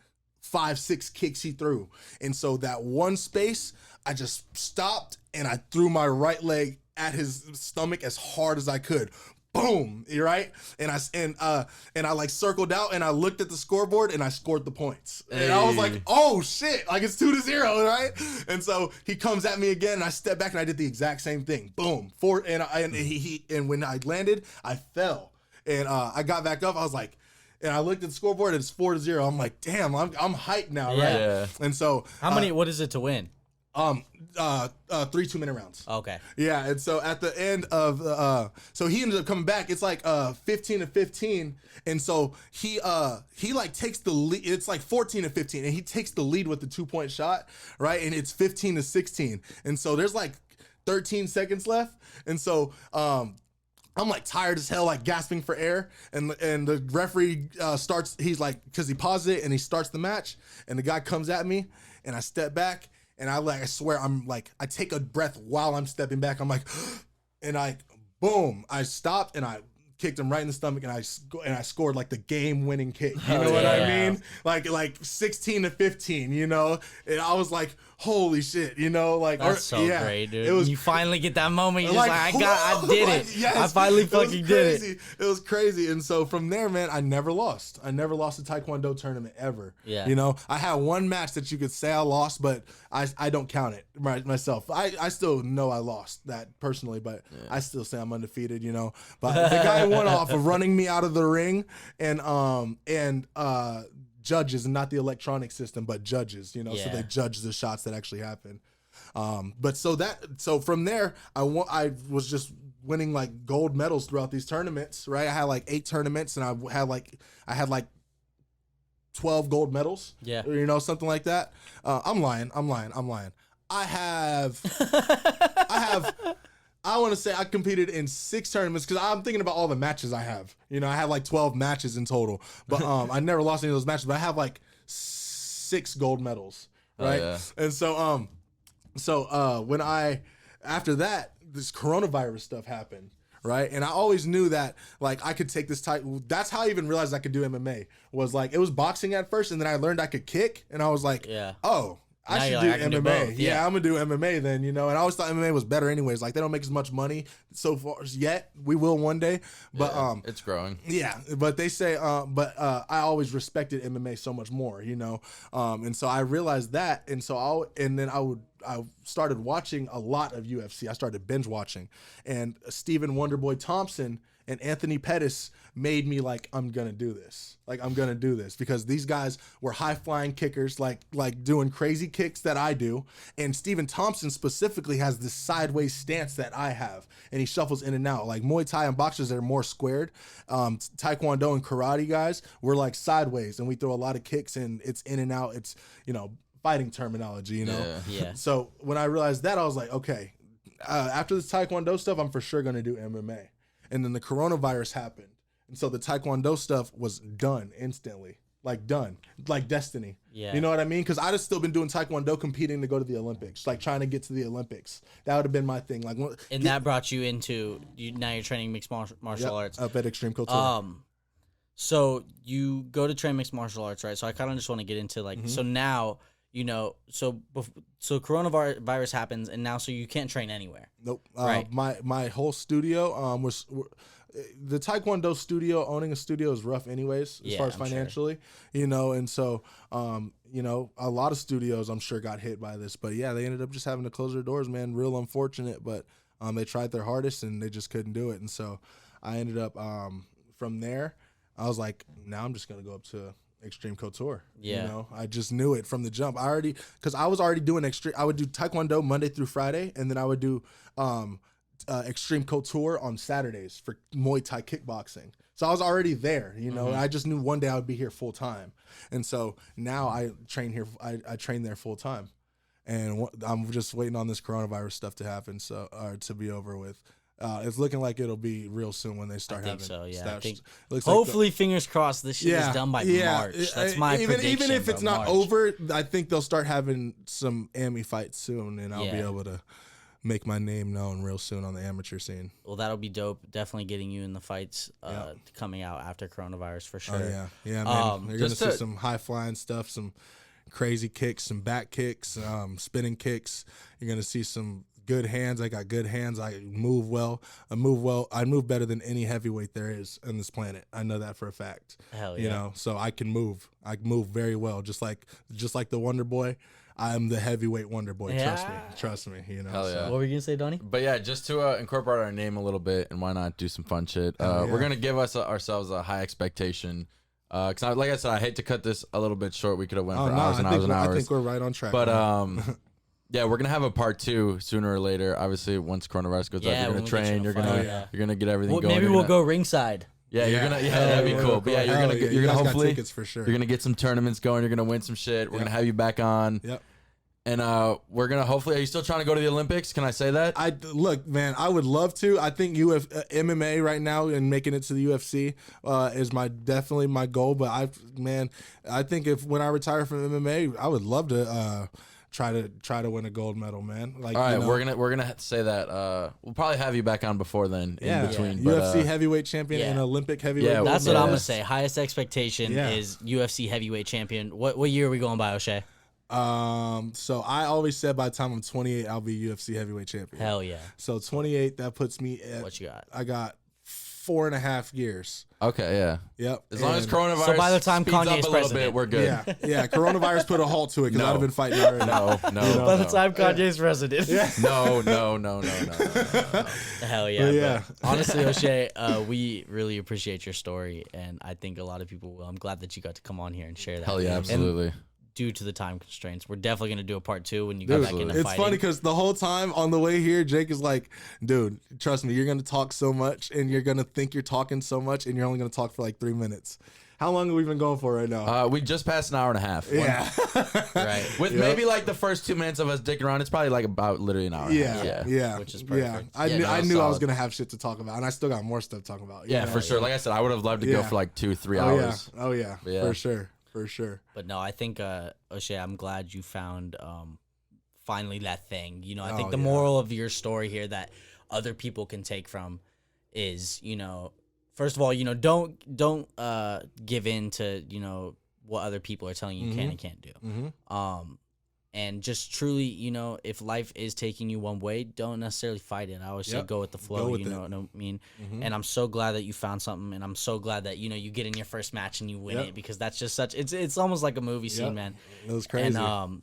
5-6 kicks he threw, and so that one space I just stopped and I threw my right leg at his stomach as hard as I could. Boom, right? And I like circled out, and I looked at the scoreboard, and I scored the points. And I was like, oh shit, like it's 2-0, right? And so he comes at me again, and I step back, and I did the exact same thing. Boom, and when I landed, I fell, and I got back up. I was like, and I looked at the scoreboard, and it's 4-0. I'm like, damn, I'm hyped now, right? Yeah. And so what is it to win? 3 2-minute rounds. Okay. Yeah, and so at the end of so he ended up coming back. It's like 15-15, and so he like takes the lead. It's like 14-15, and he takes the lead with the 2-point shot, right? And it's 15-16, and so there's like 13 seconds left, and so I'm like tired as hell, like gasping for air, and the referee starts. He's like, because he paused it and he starts the match, and the guy comes at me, and I step back, and I swear I'm like, I take a breath while I'm stepping back. I'm like, and boom, I stopped and I kicked him right in the stomach, and I scored like the game-winning kick. You know what I mean? Like 16-15. You know, and I was like, holy shit. You know, like that's great, dude. It was, you finally get that moment. You're just like I did it. Yes, I finally fucking did it. It was crazy. And so from there, man, I never lost. I never lost a Taekwondo tournament ever. Yeah. You know, I had one match that you could say I lost, but I don't count it myself. I still know I lost that personally, but I still say I'm undefeated. You know, but the guy won off of running me out of the ring and judges, and not the electronic system, but judges, you know, so they judge the shots that actually happen. But so from there, I was just winning like gold medals throughout these tournaments, right? I had like 8 tournaments, and I had like 12 gold medals, you know, something like that. I'm lying. I want to say I competed in 6 tournaments, because I'm thinking about all the matches I have. You know, I had like 12 matches in total, but I never lost any of those matches. But I have like 6 gold medals, right? Oh, yeah. And so when after that, this coronavirus stuff happened, right? And I always knew that like I could take this type. That's how I even realized I could do MMA. Was like, it was boxing at first, and then I learned I could kick, and I was like, oh, I should do MMA. Yeah, I'm gonna do MMA then, you know. And I always thought MMA was better anyways. Like, they don't make as much money so far yet. We will one day, but it's growing. Yeah, but they say, I always respected MMA so much more, you know. And so I realized that, and so I started watching a lot of UFC. I started binge watching, and Stephen Wonderboy Thompson and Anthony Pettis made me like, I'm gonna do this. Like, I'm gonna do this, because these guys were high flying kickers, like doing crazy kicks that I do. And Stephen Thompson specifically has this sideways stance that I have, and he shuffles in and out. Like Muay Thai and boxers are more squared. Taekwondo and karate guys, we're like sideways, and we throw a lot of kicks, and it's in and out. It's, you know, fighting terminology, you know? Yeah. So when I realized that, I was like, okay, after this Taekwondo stuff, I'm for sure gonna do MMA. And then the coronavirus happened. And so the Taekwondo stuff was done instantly. Like done. Like destiny. Yeah. You know what I mean? Because I'd have still been doing Taekwondo, competing to go to the Olympics. Like trying to get to the Olympics. That would have been my thing. Like, and that brought you into, now you're training mixed martial arts. Up at Extreme Couture. So you go to train mixed martial arts, right? So I kind of just want to get into like, so now, you know, so coronavirus happens, and now so you can't train anywhere. Nope. Right. My whole studio was the Taekwondo studio. Owning a studio is rough, anyways, as far as financially, you know. And so, you know, a lot of studios I'm sure got hit by this, but yeah, they ended up just having to close their doors, man. Real unfortunate, but they tried their hardest and they just couldn't do it. And so I ended up from there. I was like, now I'm just gonna go up to Extreme Couture. You know, I just knew it from the jump. Because I was already doing I would do Taekwondo Monday through Friday, and then I would do Extreme Couture on Saturdays for Muay Thai kickboxing. So I was already there, you know. I just knew one day I would be here full time, and so now I train here. I train there full time, and I'm just waiting on this coronavirus stuff to happen, to be over with. It's looking like it'll be real soon when they start having. I think hopefully, fingers crossed, this shit is done by March. That's my prediction. Even if it's not over, I think they'll start having some AMI fights soon, and I'll be able to make my name known real soon on the amateur scene. Well, that'll be dope. Definitely getting you in the fights coming out after coronavirus for sure. Oh, yeah, man. You're gonna see some high flying stuff, some crazy kicks, some back kicks, spinning kicks. You're gonna see some good hands. I got good hands. I move well. I move better than any heavyweight there is on this planet. I know that for a fact. Hell yeah. You know, so I can move. I move very well. Just like the Wonder Boy. I'm the heavyweight Wonder Boy. Yeah. Trust me. You know. Hell yeah. So. What were you gonna say, Donny? But yeah, just to incorporate our name a little bit, and why not do some fun shit? We're gonna give ourselves a high expectation. Because like I said, I hate to cut this a little bit short. We could have went for hours and hours and hours. I think we're right on track. But yeah, we're gonna have a part 2 sooner or later. Obviously, once coronavirus goes out, you're gonna train. You're gonna get everything going. Maybe we'll go ringside. Yeah, you're gonna. Yeah, that'd be cool. But yeah, you're gonna hopefully tickets for sure. You're gonna get some tournaments going. You're gonna win some shit. We're gonna have you back on. Yep. And we're gonna hopefully. Are you still trying to go to the Olympics? Can I say that? Look, man, I would love to. I think MMA right now and making it to the UFC is definitely my goal. But I think when I retire from MMA, I would love to try to win a gold medal, man. Like, all right, we're gonna say that. We'll probably have you back on before then. In between, UFC heavyweight champion and Olympic heavyweight. Yeah, gold that's medal. what I'm gonna say. Highest expectation is UFC heavyweight champion. What year are we going by, O'Shea? So I always said by the time I'm 28, I'll be UFC heavyweight champion. Hell yeah. So 28, that puts me at what you got? I got 4.5 years. Okay, yeah. Yep. As long as coronavirus so by the time speeds Kanye's up a little president, bit, we're good. Yeah. Coronavirus put a halt to it because I'd have been fighting already. No. By the time Kanye's president. No. Hell yeah. Honestly, O'Shea, we really appreciate your story, and I think a lot of people will. I'm glad that you got to come on here and share that. Hell yeah, absolutely. Due to the time constraints, we're definitely going to do a part 2 when you go back into fighting. It's funny because the whole time on the way here, Jake is like, dude, trust me, you're going to talk so much and you're going to think you're talking so much and you're only going to talk for like 3 minutes. How long have we been going for right now? We just passed an hour and a half. Yeah. Right. With maybe like the first 2 minutes of us dicking around, it's probably like about literally an hour and a half. Yeah. Which is perfect. I knew I was going to have shit to talk about, and I still got more stuff to talk about. Yeah, for sure. Like I said, I would have loved to go for like 2-3 hours. Oh, yeah. For sure. For sure. But no, I think, O'Shea, I'm glad you found finally that thing. You know, I think the moral of your story here that other people can take from is, you know, first of all, you know, don't give in to, you know, what other people are telling you can and can't do. Mm-hmm. And just truly, you know, if life is taking you one way, don't necessarily fight it. I always say go with the flow, you know what I mean? Mm-hmm. And I'm so glad that you found something, and I'm so glad that, you know, you get in your first match and you win it, because that's just it's almost like a movie scene, man. It was crazy. And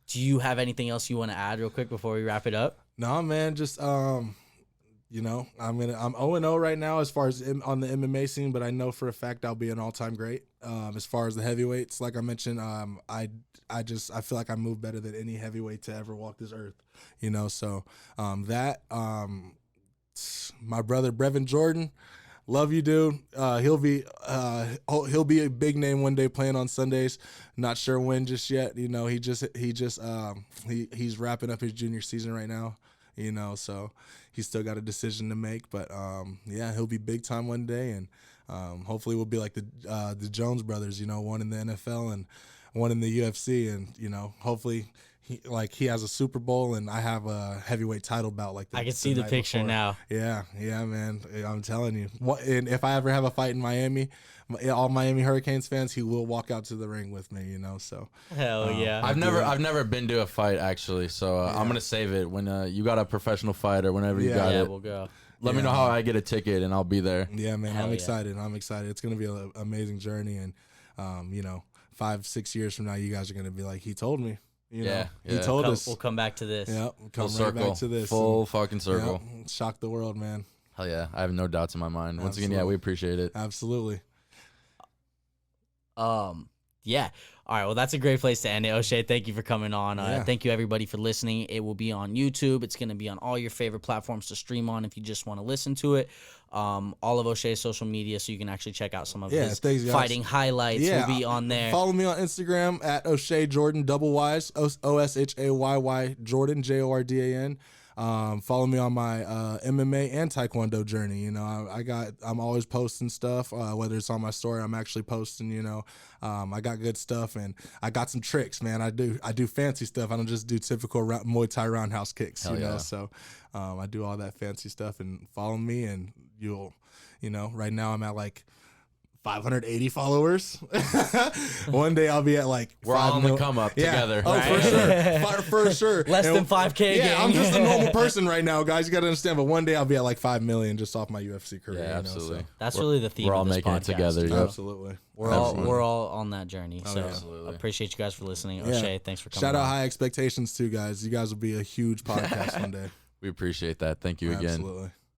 do you have anything else you want to add real quick before we wrap it up? No, man, just you know, I'm 0-0 right now as far as on the MMA scene, but I know for a fact I'll be an all-time great. As far as the heavyweights, like I mentioned, I feel like I move better than any heavyweight to ever walk this earth, you know. So my brother Brevin Jordan, love you, dude. He'll be a big name one day playing on Sundays. Not sure when just yet. You know, he's wrapping up his junior season right now. You know, so he's still got a decision to make, but he'll be big time one day, and hopefully we'll be like the Jones brothers, you know, one in the NFL and one in the UFC, and you know, hopefully he has a Super Bowl and I have a heavyweight title bout like that. I can see the picture before. Now. Yeah, man, I'm telling you. And if I ever have a fight in Miami, all Miami Hurricanes fans, he will walk out to the ring with me, you know. So hell yeah. I've never been to a fight actually, so I'm gonna save it when you got a professional fight or whenever you got it. We'll go. Let me know how I get a ticket and I'll be there. Yeah, man, I'm excited. It's gonna be an amazing journey, and you know, 5-6 years from now, you guys are gonna be like, he told me. You know, he told us. We'll come back to this. Yeah, come full right back to this. Full fucking circle. Yeah, shock the world, man. Hell yeah, I have no doubts in my mind. Once again, we appreciate it. Absolutely. Yeah. All right. Well, that's a great place to end it. O'Shea, thank you for coming on. Thank you, everybody, for listening. It will be on YouTube. It's going to be on all your favorite platforms to stream on if you just want to listen to it. All of O'Shea's social media, so you can actually check out some of his fighting highlights. Will be on there. Follow me on Instagram at O'Shea Jordan, double Y's, OSHAYY Jordan, JORDAN. Follow me on my MMA and Taekwondo journey. You know, I'm always posting stuff, whether it's on my story, I'm actually posting, you know. I got good stuff, and I got some tricks, man. I do fancy stuff. I don't just do typical Muay Thai roundhouse kicks, you know. So I do all that fancy stuff, and follow me, and you'll, you know, right now I'm at like 580 followers. One day I'll be at like we're all on the come up together. Oh, right? for sure. Less than 5K. Yeah, I'm just a normal person right now, guys. You got to understand. But one day I'll be at like 5 million just off my UFC career. Yeah, absolutely. You know, so. That's really the theme. We're all of this making podcast. It together. Yeah. Absolutely. We're all on that journey. So I appreciate you guys for listening. O'Shea, thanks for coming. Shout out High Expectations too, guys. You guys will be a huge podcast one day. We appreciate that. Thank you again. Absolutely.